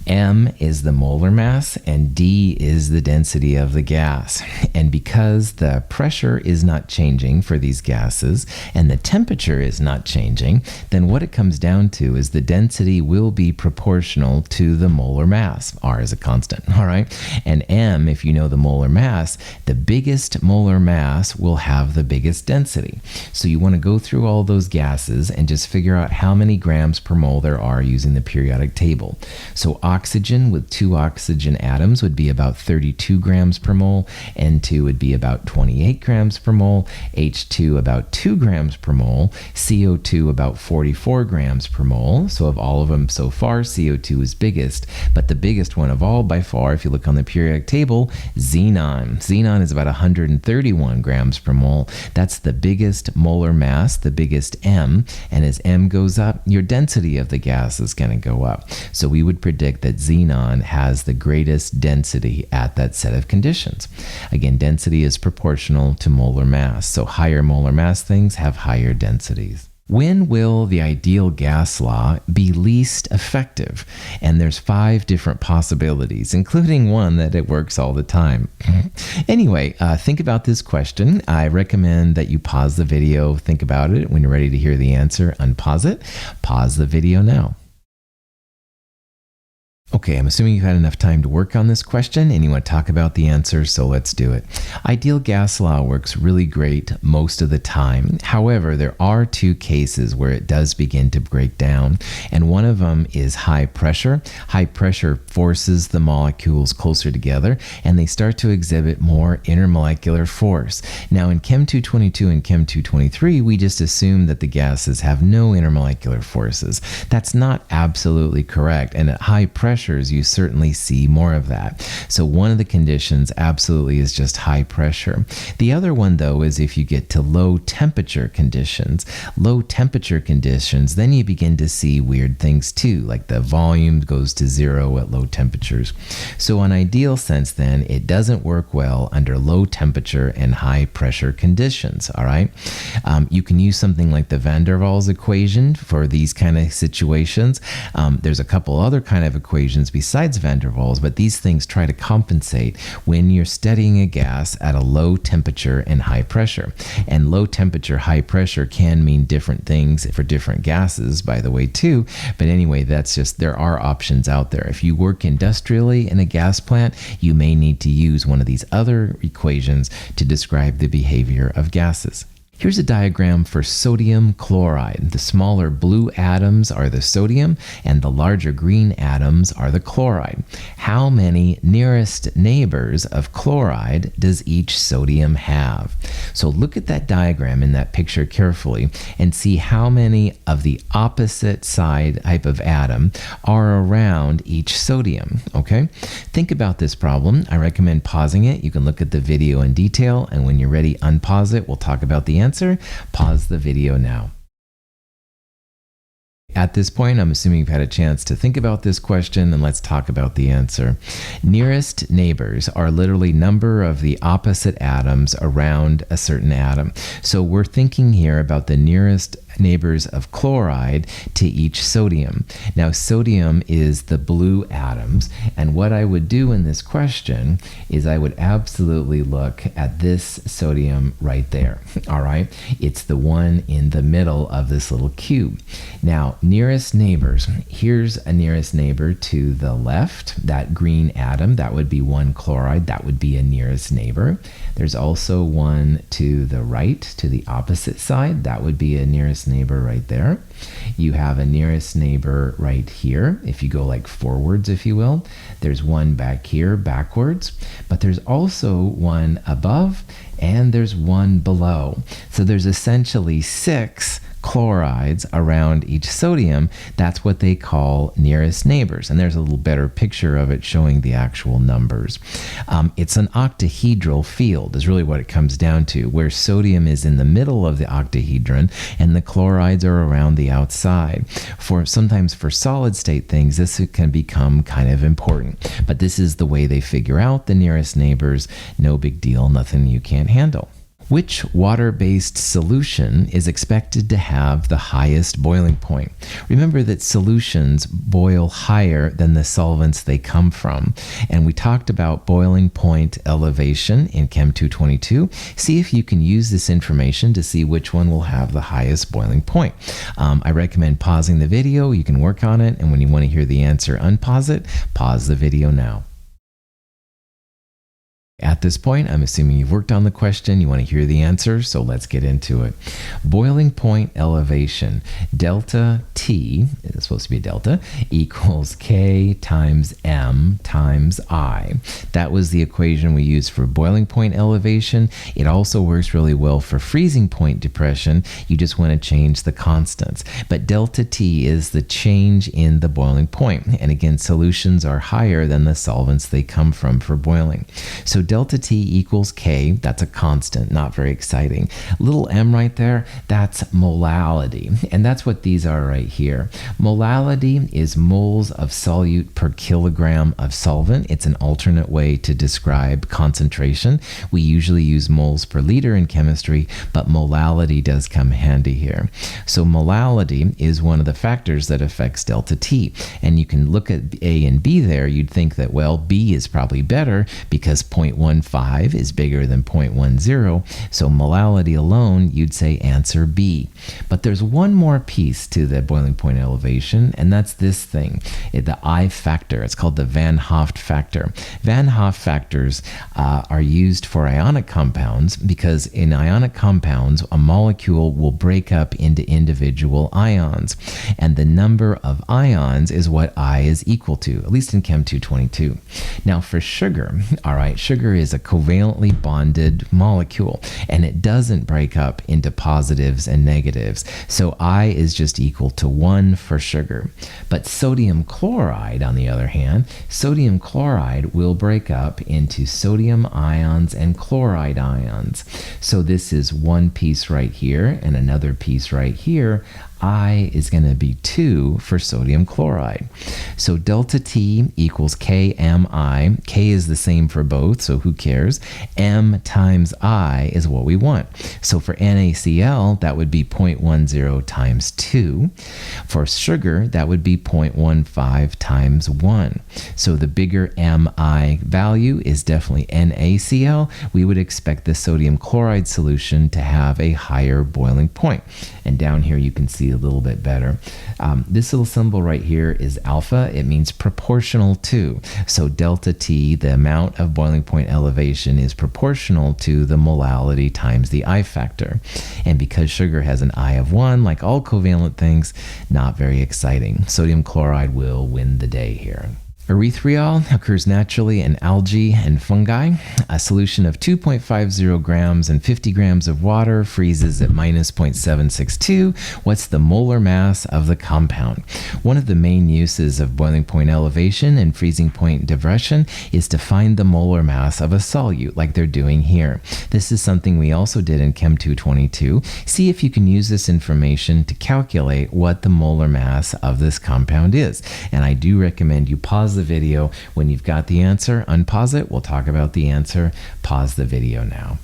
M is the molar mass and D is the density of the gas. And because the pressure is not changing for these gases and the temperature is not changing, then what it comes down to is the density will be proportional to the molar mass. R is a constant, all right? And M, if you know the molar mass, the biggest molar mass will have the biggest density. So you want to go through all those gases and just figure out how many grams per mole there are using the periodic table. So oxygen with 2 oxygen atoms would be about 32 grams per mole, N2 would be about 28 grams per mole, H2 about 2 grams per mole, CO2 about 44 grams per mole. So of all of them so far, CO2 is biggest, but the biggest one of all by far, if you look on the periodic table, xenon. Xenon is about 131 grams per mole. That's the biggest molar mass, the biggest M, and as M goes up, your density of the gas is going to go up. So we would predict that xenon has the greatest density at that set of conditions. Again, density is proportional to molar mass, so higher molar mass things have higher densities. When will the ideal gas law be least effective? And there's 5 different possibilities, including one that it works all the time. Anyway, think about this question. I recommend that you pause the video, think about it. When you're ready to hear the answer, unpause it. Pause the video now. Okay, I'm assuming you've had enough time to work on this question and you want to talk about the answer, so let's do it. Ideal gas law works really great most of the time. However, there are two cases where it does begin to break down, and one of them is high pressure. High pressure forces the molecules closer together and they start to exhibit more intermolecular force. Now in Chem 222 and Chem 223, we just assume that the gases have no intermolecular forces. That's not absolutely correct, and at high pressure you certainly see more of that. So one of the conditions absolutely is just high pressure. The other one, though, is if you get to low temperature conditions. Low temperature conditions, then you begin to see weird things too, like the volume goes to zero at low temperatures. So in ideal sense, then, it doesn't work well under low temperature and high pressure conditions, all right? You can use something like the van der Waals equation for these kind of situations. There's a couple other kind of equations besides van der Waals, but these things try to compensate when you're studying a gas at a low temperature and high pressure. And low temperature, high pressure can mean different things for different gases, by the way, too. But anyway, that's just, there are options out there. If you work industrially in a gas plant, you may need to use one of these other equations to describe the behavior of gases. Here's a diagram for sodium chloride. The smaller blue atoms are the sodium and the larger green atoms are the chloride. How many nearest neighbors of chloride does each sodium have? So look at that diagram in that picture carefully and see how many of the opposite side type of atom are around each sodium, okay? Think about this problem. I recommend pausing it. You can look at the video in detail, and when you're ready, unpause it. We'll talk about the answer. Pause the video now. At this point, I'm assuming you've had a chance to think about this question, and let's talk about the answer. Nearest neighbors are literally number of the opposite atoms around a certain atom. So we're thinking here about the nearest neighbors of chloride to each sodium. Now, sodium is the blue atoms, and what I would do in this question is I would absolutely look at this sodium right there, all right? It's the one in the middle of this little cube. Now, nearest neighbors, here's a nearest neighbor to the left, that green atom, that would be one chloride, that would be a nearest neighbor. There's also one to the right, to the opposite side, that would be a nearest neighbor right there. You have a nearest neighbor right here, if you go like forwards, if you will. There's one back here, backwards, but there's also one above and there's one below. So there's essentially 6 chlorides around each sodium. That's what they call nearest neighbors. And there's a little better picture of it showing the actual numbers. It's an octahedral field is really what it comes down to, where sodium is in the middle of the octahedron and the chlorides are around the outside. Sometimes for solid state things, this can become kind of important. But this is the way they figure out the nearest neighbors. No big deal, nothing you can't handle. Which water-based solution is expected to have the highest boiling point? Remember that solutions boil higher than the solvents they come from. And we talked about boiling point elevation in Chem 222. See if you can use this information to see which one will have the highest boiling point. I recommend pausing the video. You can work on it. And when you want to hear the answer, unpause it. Pause the video now. At this point, I'm assuming you've worked on the question, you want to hear the answer, so let's get into it. Boiling point elevation, delta T, it's supposed to be a delta, equals K times M times I. That was the equation we used for boiling point elevation. It also works really well for freezing point depression. You just want to change the constants. But delta T is the change in the boiling point. And again, solutions are higher than the solvents they come from for boiling. So delta T equals K, that's a constant, not very exciting. Little m right there, that's molality. And that's what these are right here. Molality is moles of solute per kilogram of solvent. It's an alternate way to describe concentration. We usually use moles per liter in chemistry, but molality does come handy here. So molality is one of the factors that affects delta T. And you can look at A and B there, you'd think that, well, B is probably better because 0.1 0.15 is bigger than 0.10, so molality alone, you'd say answer B. But there's one more piece to the boiling point elevation, and that's this thing, the I factor. It's called the Van Hoff factor. Van Hoff factors are used for ionic compounds because in ionic compounds, a molecule will break up into individual ions, and the number of ions is what I is equal to, at least in Chem 222. Now for sugar, all right, sugar is a covalently bonded molecule, and it doesn't break up into positives and negatives, so I is just equal to 1 for sugar. But sodium chloride, on the other hand, sodium chloride will break up into sodium ions and chloride ions. So this is one piece right here and another piece right here. I is going to be 2 for sodium chloride. So delta T equals KMI. K is the same for both, so who cares? M times I is what we want. So for NaCl, that would be 0.10 times 2. For sugar, that would be 0.15 times 1. So the bigger Mi value is definitely NaCl. We would expect the sodium chloride solution to have a higher boiling point. And down here you can see a little bit better. This little symbol right here is alpha. It means proportional to. So delta T, the amount of boiling point elevation, is proportional to the molality times the I factor. And because sugar has an I of 1, like all covalent things, not very exciting. Sodium chloride will win the day here. Erythritol occurs naturally in algae and fungi. A solution of 2.50 grams and 50 grams of water freezes at minus 0.762. What's the molar mass of the compound? One of the main uses of boiling point elevation and freezing point depression is to find the molar mass of a solute, like they're doing here. This is something we also did in Chem 222. See if you can use this information to calculate what the molar mass of this compound is. And I do recommend you pause the video when you've got the answer, unpause it, we'll talk about the answer, pause the video now.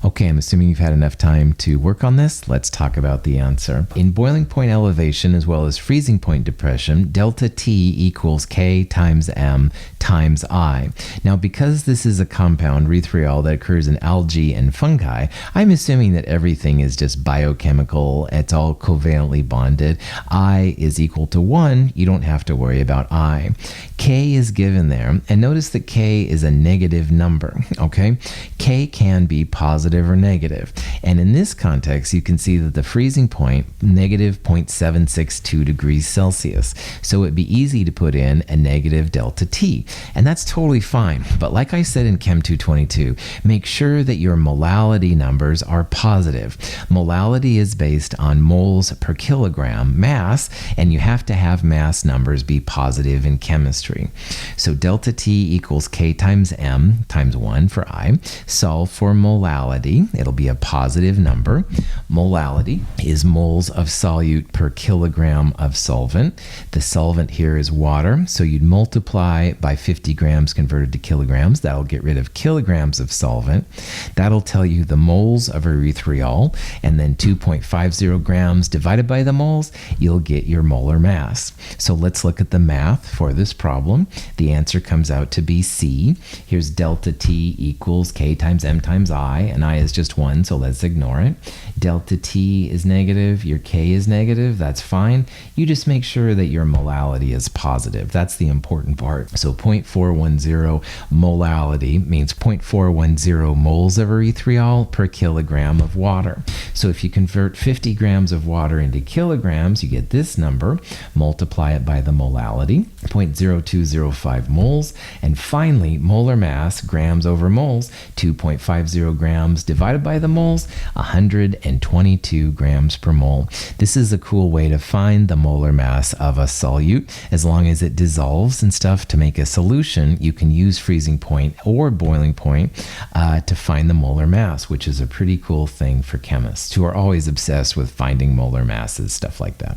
Okay, I'm assuming you've had enough time to work on this. Let's talk about the answer. In boiling point elevation as well as freezing point depression, delta T equals K times M times I. Now, because this is a compound, erythritol, that occurs in algae and fungi, I'm assuming that everything is just biochemical. It's all covalently bonded. I is equal to 1. You don't have to worry about I. K is given there, and notice that K is a negative number, okay? K can be positive or negative. And in this context, you can see that the freezing point, negative 0.762 degrees Celsius. So it'd be easy to put in a negative delta T. And that's totally fine. But like I said in Chem 222, make sure that your molality numbers are positive. Molality is based on moles per kilogram mass, and you have to have mass numbers be positive in chemistry. So delta T equals K times M times 1 for I. Solve for molality. It'll be a positive number. Molality is moles of solute per kilogram of solvent. The solvent here is water, so you'd multiply by 50 grams converted to kilograms. That'll get rid of kilograms of solvent. That'll tell you the moles of erythritol, and then 2.50 grams divided by the moles, you'll get your molar mass. So let's look at the math for this problem. The answer comes out to be C. Here's delta T equals K times M times I, and I is just 1, so let's ignore it. Delta T is negative, your K is negative, that's fine. You just make sure that your molality is positive. That's the important part. So 0.410 molality means 0.410 moles of erythritol per kilogram of water. So if you convert 50 grams of water into kilograms, you get this number, multiply it by the molality, 0.0205 moles, and finally, molar mass, grams over moles, 2.50 grams divided by the moles, 122 grams per mole. This is a cool way to find the molar mass of a solute. As long as it dissolves and stuff to make a solution, you can use freezing point or boiling point to find the molar mass, which is a pretty cool thing for chemists who are always obsessed with finding molar masses, stuff like that.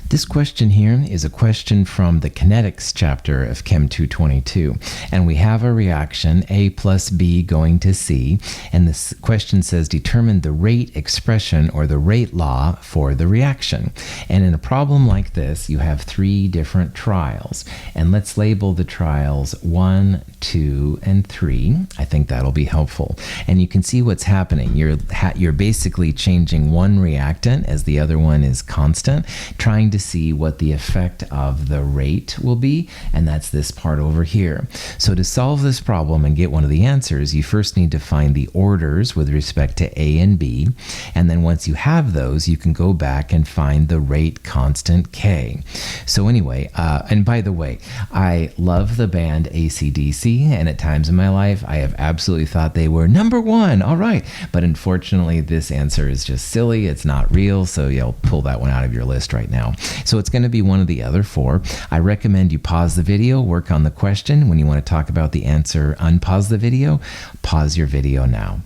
This question here is a question from the kinetics chapter of Chem 222, and we have a reaction A plus B going to C, and this question says determine the rate expression or the rate law for the reaction. And in a problem like this, you have 3 different trials, and let's label the trials 1, 2, and 3. I think that'll be helpful. And you can see what's happening. You're basically changing one reactant as the other one is constant, trying to see what the effect of the rate will be, and that's this part over here. So to solve this problem and get one of the answers, you first need to find the orders with respect to A and B, and then once you have those, you can go back and find the rate constant K. So anyway, and by the way, I love the band AC/DC, and at times in my life, I have absolutely thought they were number one, all right, but unfortunately, this answer is just silly, it's not real, so you'll pull that one out of your list right now. So it's going to be one of the other 4. I recommend you pause the video, work on the question. When you want to talk about the answer, unpause the video. Pause your video now.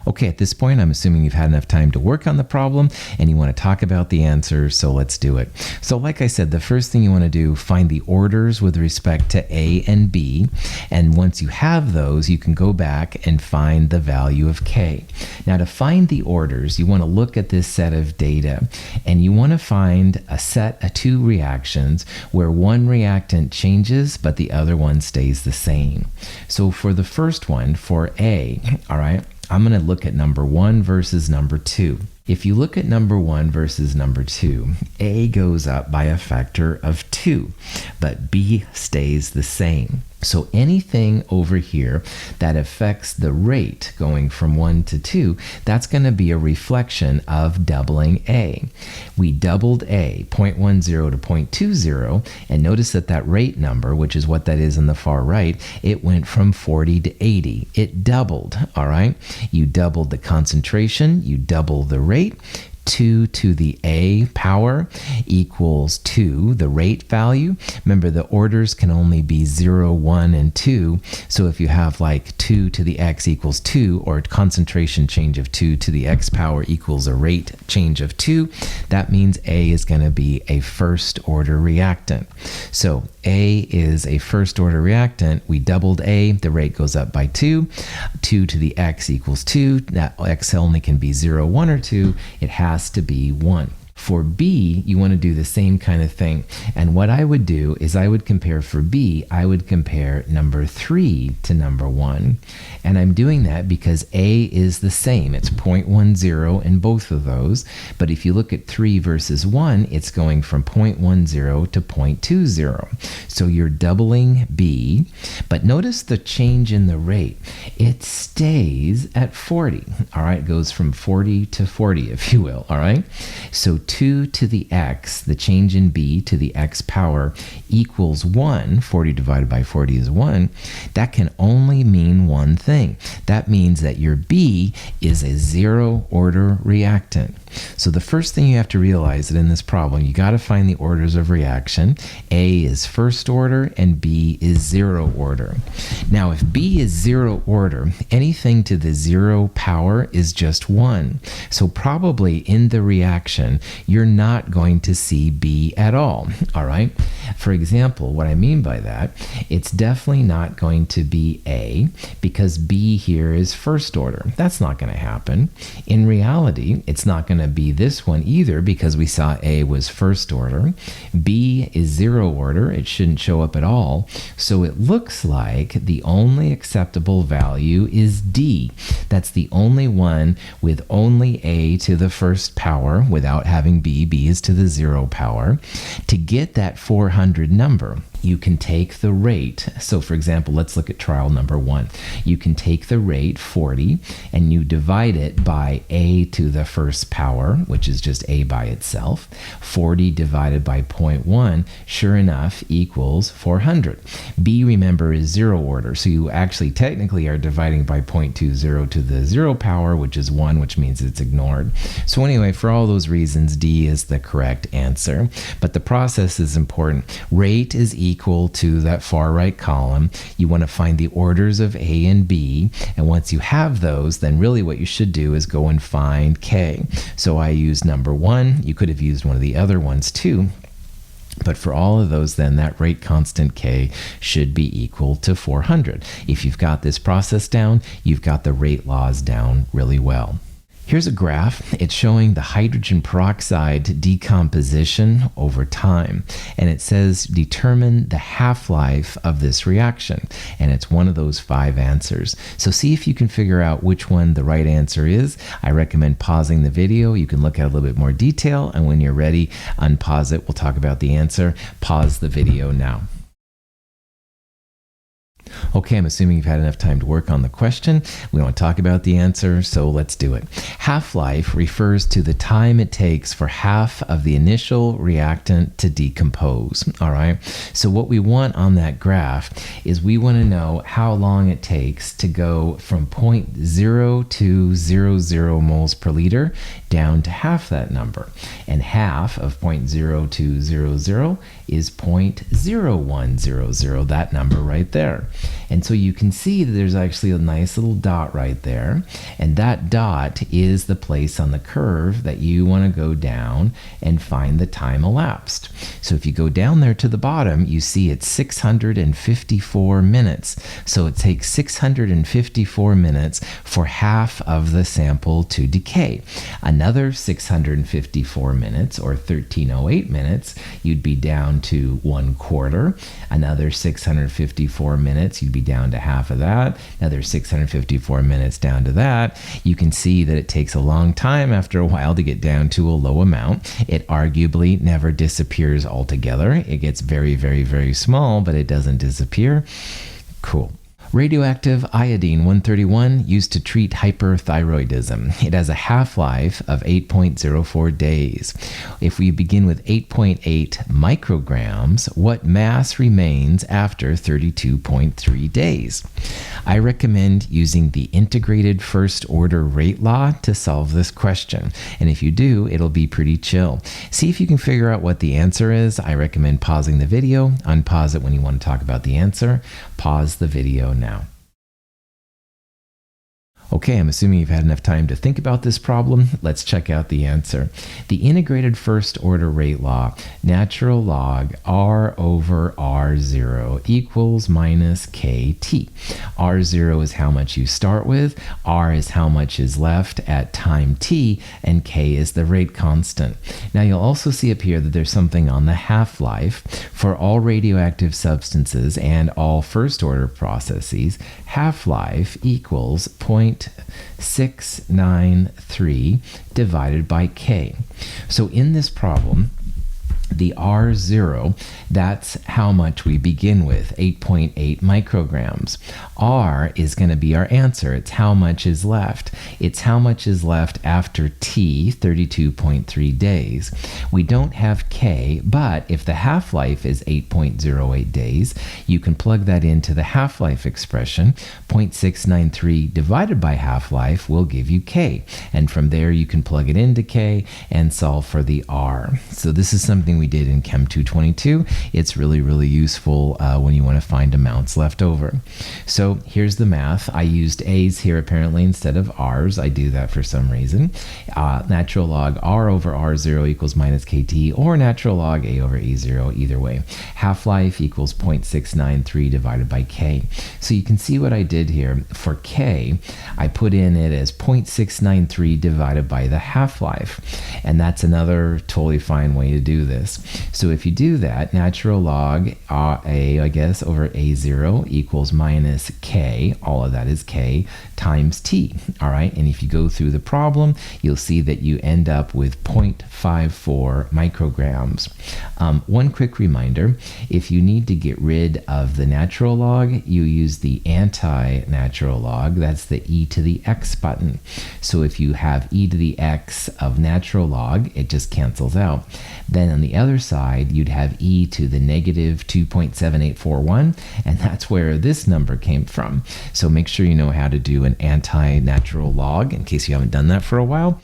Okay, at this point, I'm assuming you've had enough time to work on the problem and you want to talk about the answer, so let's do it. So like I said, the first thing you want to do, find the orders with respect to A and B, and once you have those, you can go back and find the value of K. Now to find the orders, you want to look at this set of data, and you want to find a set of 2 reactions where one reactant changes, but the other one stays the same. So for the first one, for A, all right, I'm going to look at number 1 versus number 2. If you look at number 1 versus number 2, A goes up by a factor of 2, but B stays the same. So anything over here that affects the rate going from 1 to 2, that's going to be a reflection of doubling A. We doubled A, 0.10 to 0.20, and notice that that rate number, which is what that is on the far right, it went from 40 to 80. It doubled, all right? You doubled the concentration, you double the rate. 2 to the A power equals 2, the rate value. Remember, the orders can only be 0, 1, and 2. So if you have like 2 to the X equals 2, or a concentration change of 2 to the X power equals a rate change of 2, that means A is going to be a first order reactant. So A is a first order reactant. We doubled A, the rate goes up by 2. 2 to the X equals 2. That X only can be 0, 1, or 2. It has to be 1. For B, you want to do the same kind of thing. And what I would do is I would compare for B, I would compare number 3 to number 1. And I'm doing that because A is the same. It's 0.10 in both of those. But if you look at 3 versus 1, it's going from 0.10 to 0.20. So you're doubling B. But notice the change in the rate. It stays at 40. All right, it goes from 40 to 40, if you will. All right. So 2 to the X, the change in B to the X power equals 1. 40 divided by 40 is 1. That can only mean one thing. That means that your B is a 0 order reactant. So the first thing you have to realize that in this problem, you got to find the orders of reaction. A is first order and B is 0 order. Now, if B is 0 order, anything to the 0 power is just 1. So probably in the reaction, you're not going to see B at all, all right? For example, what I mean by that, it's definitely not going to be A because B here is first order. That's not going to happen. In reality, it's not going to be this one either because we saw A was first order. B is 0 order. It shouldn't show up at all. So it looks like the only acceptable value is D. That's the only one with only A to the first power without having B. B is to the 0 power. To get that 400 number, you can take the rate. So for example, let's look at trial number 1. You can take the rate 40 and you divide it by A to the first power, which is just A by itself. 40 divided by 0.1, sure enough, equals 400. B, remember, is 0 order. So you actually technically are dividing by 0.20 to the 0 power, which is 1, which means it's ignored. So anyway, for all those reasons, D is the correct answer. But the process is important. Rate is equal equal to that far right column. You want to find the orders of A and B, and once you have those, then really what you should do is go and find K. So I use number 1. You could have used one of the other ones too. But for all of those, then that rate constant K should be equal to 400. If you've got this process down, you've got the rate laws down really well. Here's a graph. It's showing the hydrogen peroxide decomposition over time. And it says determine the half-life of this reaction. And it's one of those 5 answers. So see if you can figure out which one the right answer is. I recommend pausing the video. You can look at a little bit more detail. And when you're ready, unpause it. We'll talk about the answer. Pause the video now. Okay, I'm assuming you've had enough time to work on the question. We want to talk about the answer, so let's do it. Half-life refers to the time it takes for half of the initial reactant to decompose, all right? So what we want on that graph is we want to know how long it takes to go from 0.0200 moles per liter down to half that number. And half of 0.0200 is 0.0100, that number right there. And so you can see that there's actually a nice little dot right there. And that dot is the place on the curve that you want to go down and find the time elapsed. So if you go down there to the bottom, you see it's 654 minutes. So it takes 654 minutes for half of the sample to decay. Another 654 minutes, or 1308 minutes, you'd be down to 1/4. Another 654 minutes, you'd be down to half of that. Another 654 minutes down to that. You can see that it takes a long time after a while to get down to a low amount. It arguably never disappears altogether. It gets very, very, very small, but it doesn't disappear. Cool. Radioactive iodine-131 used to treat hyperthyroidism. It has a half-life of 8.04 days. If we begin with 8.8 micrograms, what mass remains after 32.3 days? I recommend using the integrated first-order rate law to solve this question. And if you do, it'll be pretty chill. See if you can figure out what the answer is. I recommend pausing the video. Unpause it when you want to talk about the answer. Pause the video now. Okay, I'm assuming you've had enough time to think about this problem. Let's check out the answer. The integrated first order rate law, natural log R over R0 equals minus KT. R0 is how much you start with, R is how much is left at time T, and K is the rate constant. Now you'll also see up here that there's something on the half-life. For all radioactive substances and all first order processes, half-life equals 0.693 divided by K. So in this problem, the R0, that's how much we begin with, 8.8 micrograms. R is going to be our answer. It's how much is left. It's how much is left after T, 32.3 days. We don't have K, but if the half-life is 8.08 days, you can plug that into the half-life expression. 0.693 divided by half-life will give you K. And from there, you can plug it into K and solve for the R. So this is something we did in Chem 222. It's really, really useful when you want to find amounts left over. So here's the math. I used A's here apparently instead of R's. I do that for some reason. Natural log R over R0 equals minus KT, or natural log A over A0, either way. Half-life equals 0.693 divided by K. So you can see what I did here. For K, I put in it as 0.693 divided by the half-life. And that's another totally fine way to do this. So if you do that, natural log A, I guess, over A0 equals minus K, all of that is K, times T, all right? And if you go through the problem, you'll see that you end up with 0.54 micrograms. One quick reminder, if you need to get rid of the natural log, you use the anti-natural log, that's the e to the x button. So if you have e to the x of natural log, it just cancels out. Then on the other side, you'd have e to the negative 2.7841, and that's where this number came from. So make sure you know how to do an anti-natural log in case you haven't done that for a while.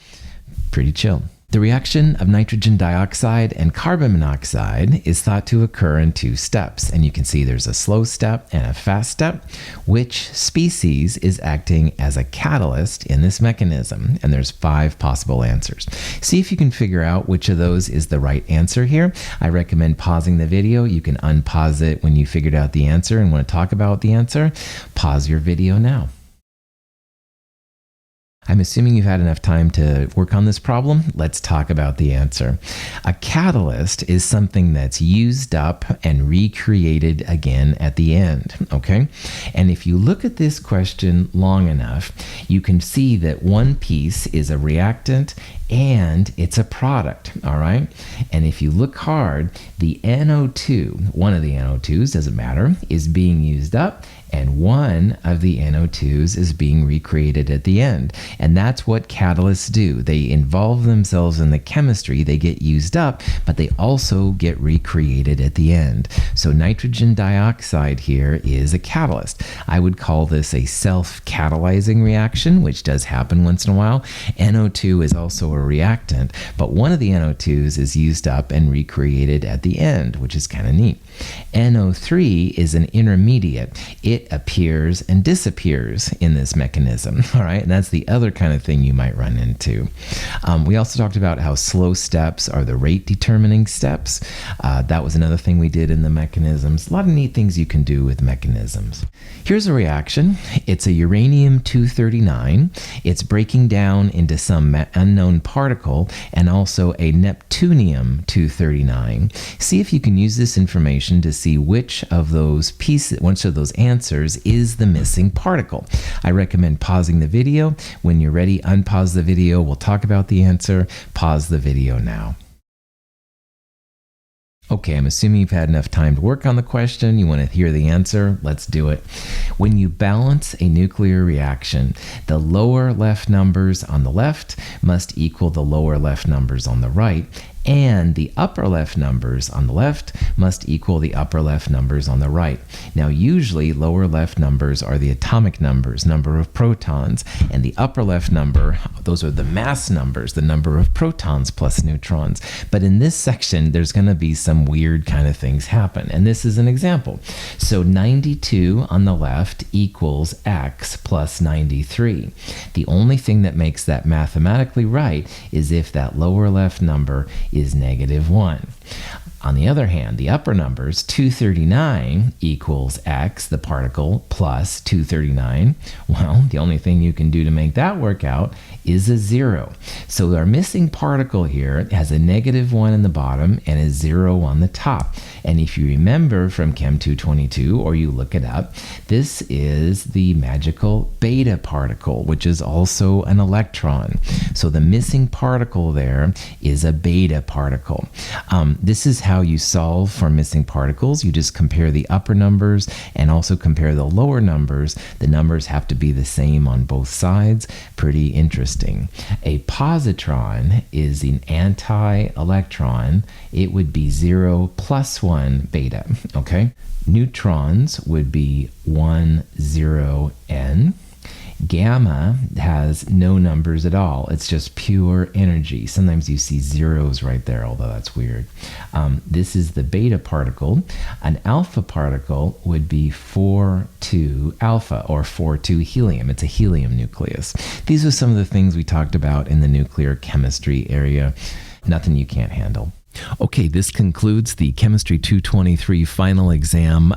Pretty chill. The reaction of nitrogen dioxide and carbon monoxide is thought to occur in 2 steps, and you can see there's a slow step and a fast step. Which species is acting as a catalyst in this mechanism? And there's 5 possible answers. See if you can figure out which of those is the right answer here. I recommend pausing the video. You can unpause it when you figured out the answer and want to talk about the answer. Pause your video now. I'm assuming you've had enough time to work on this problem. Let's talk about the answer. A catalyst is something that's used up and recreated again at the end, okay? And if you look at this question long enough, you can see that one piece is a reactant and it's a product, all right? And if you look hard, the NO2, one of the NO2s, doesn't matter, is being used up, and one of the NO2s is being recreated at the end. And that's what catalysts do. They involve themselves in the chemistry, they get used up, but they also get recreated at the end. So nitrogen dioxide here is a catalyst. I would call this a self-catalyzing reaction, which does happen once in a while. NO2 is also a reactant, but one of the NO2s is used up and recreated at the end, which is kind of neat. NO3 is an intermediate. It appears and disappears in this mechanism, all right? And that's the other kind of thing you might run into. We also talked about how slow steps are the rate determining steps. That was another thing we did in the mechanisms. A lot of neat things you can do with mechanisms. Here's a reaction. It's a uranium-239. It's breaking down into some unknown particle and also a neptunium-239. See if you can use this information to see which of those pieces, which of those answers is the missing particle. I recommend pausing the video. When you're ready, unpause the video. We'll talk about the answer. Pause the video now. Okay, I'm assuming you've had enough time to work on the question. You want to hear the answer? Let's do it. When you balance a nuclear reaction, the lower left numbers on the left must equal the lower left numbers on the right, and the upper left numbers on the left must equal the upper left numbers on the right. Now, usually lower left numbers are the atomic numbers, number of protons, and the upper left number, those are the mass numbers, the number of protons plus neutrons. But in this section, there's going to be some weird kind of things happen, and this is an example. So 92 on the left equals x plus 93. The only thing that makes that mathematically right is if that lower left number is -1. On the other hand, the upper numbers, 239 equals x, the particle, plus 239. Well, the only thing you can do to make that work out is a 0. So our missing particle here has a -1 in the bottom and a 0 on the top. And if you remember from Chem 222, or you look it up, this is the magical beta particle, which is also an electron. So the missing particle there is a beta particle. This is how you solve for missing particles. You just compare the upper numbers and also compare the lower numbers. The numbers have to be the same on both sides. Pretty interesting. A positron is an anti-electron. It would be 0 plus 1 beta, okay? Neutrons would be 1, 0, n. Gamma has no numbers at all. It's just pure energy. Sometimes you see zeros right there, although that's weird. This is the beta particle. An alpha particle would be 4,2 alpha, or 4,2 helium. It's a helium nucleus. These are some of the things we talked about in the nuclear chemistry area. Nothing you can't handle. Okay, this concludes the Chemistry 223 final exam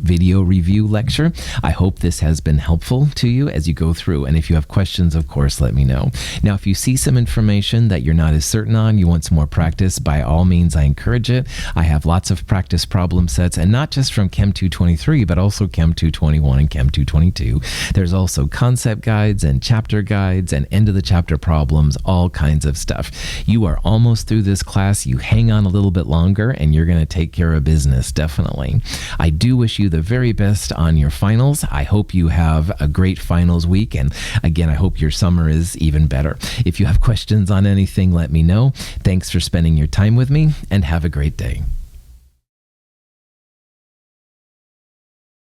video review lecture. I hope this has been helpful to you as you go through. And if you have questions, of course, let me know. Now, if you see some information that you're not as certain on, you want some more practice, by all means, I encourage it. I have lots of practice problem sets, and not just from Chem 223, but also Chem 221 and Chem 222. There's also concept guides and chapter guides and end of the chapter problems, all kinds of stuff. You are almost through this class. You hang on a little bit longer and you're going to take care of business, definitely. I do wish you the very best on your finals. I hope you have a great finals week, and again, I hope your summer is even better. If you have questions on anything, let me know. Thanks for spending your time with me, and have a great day.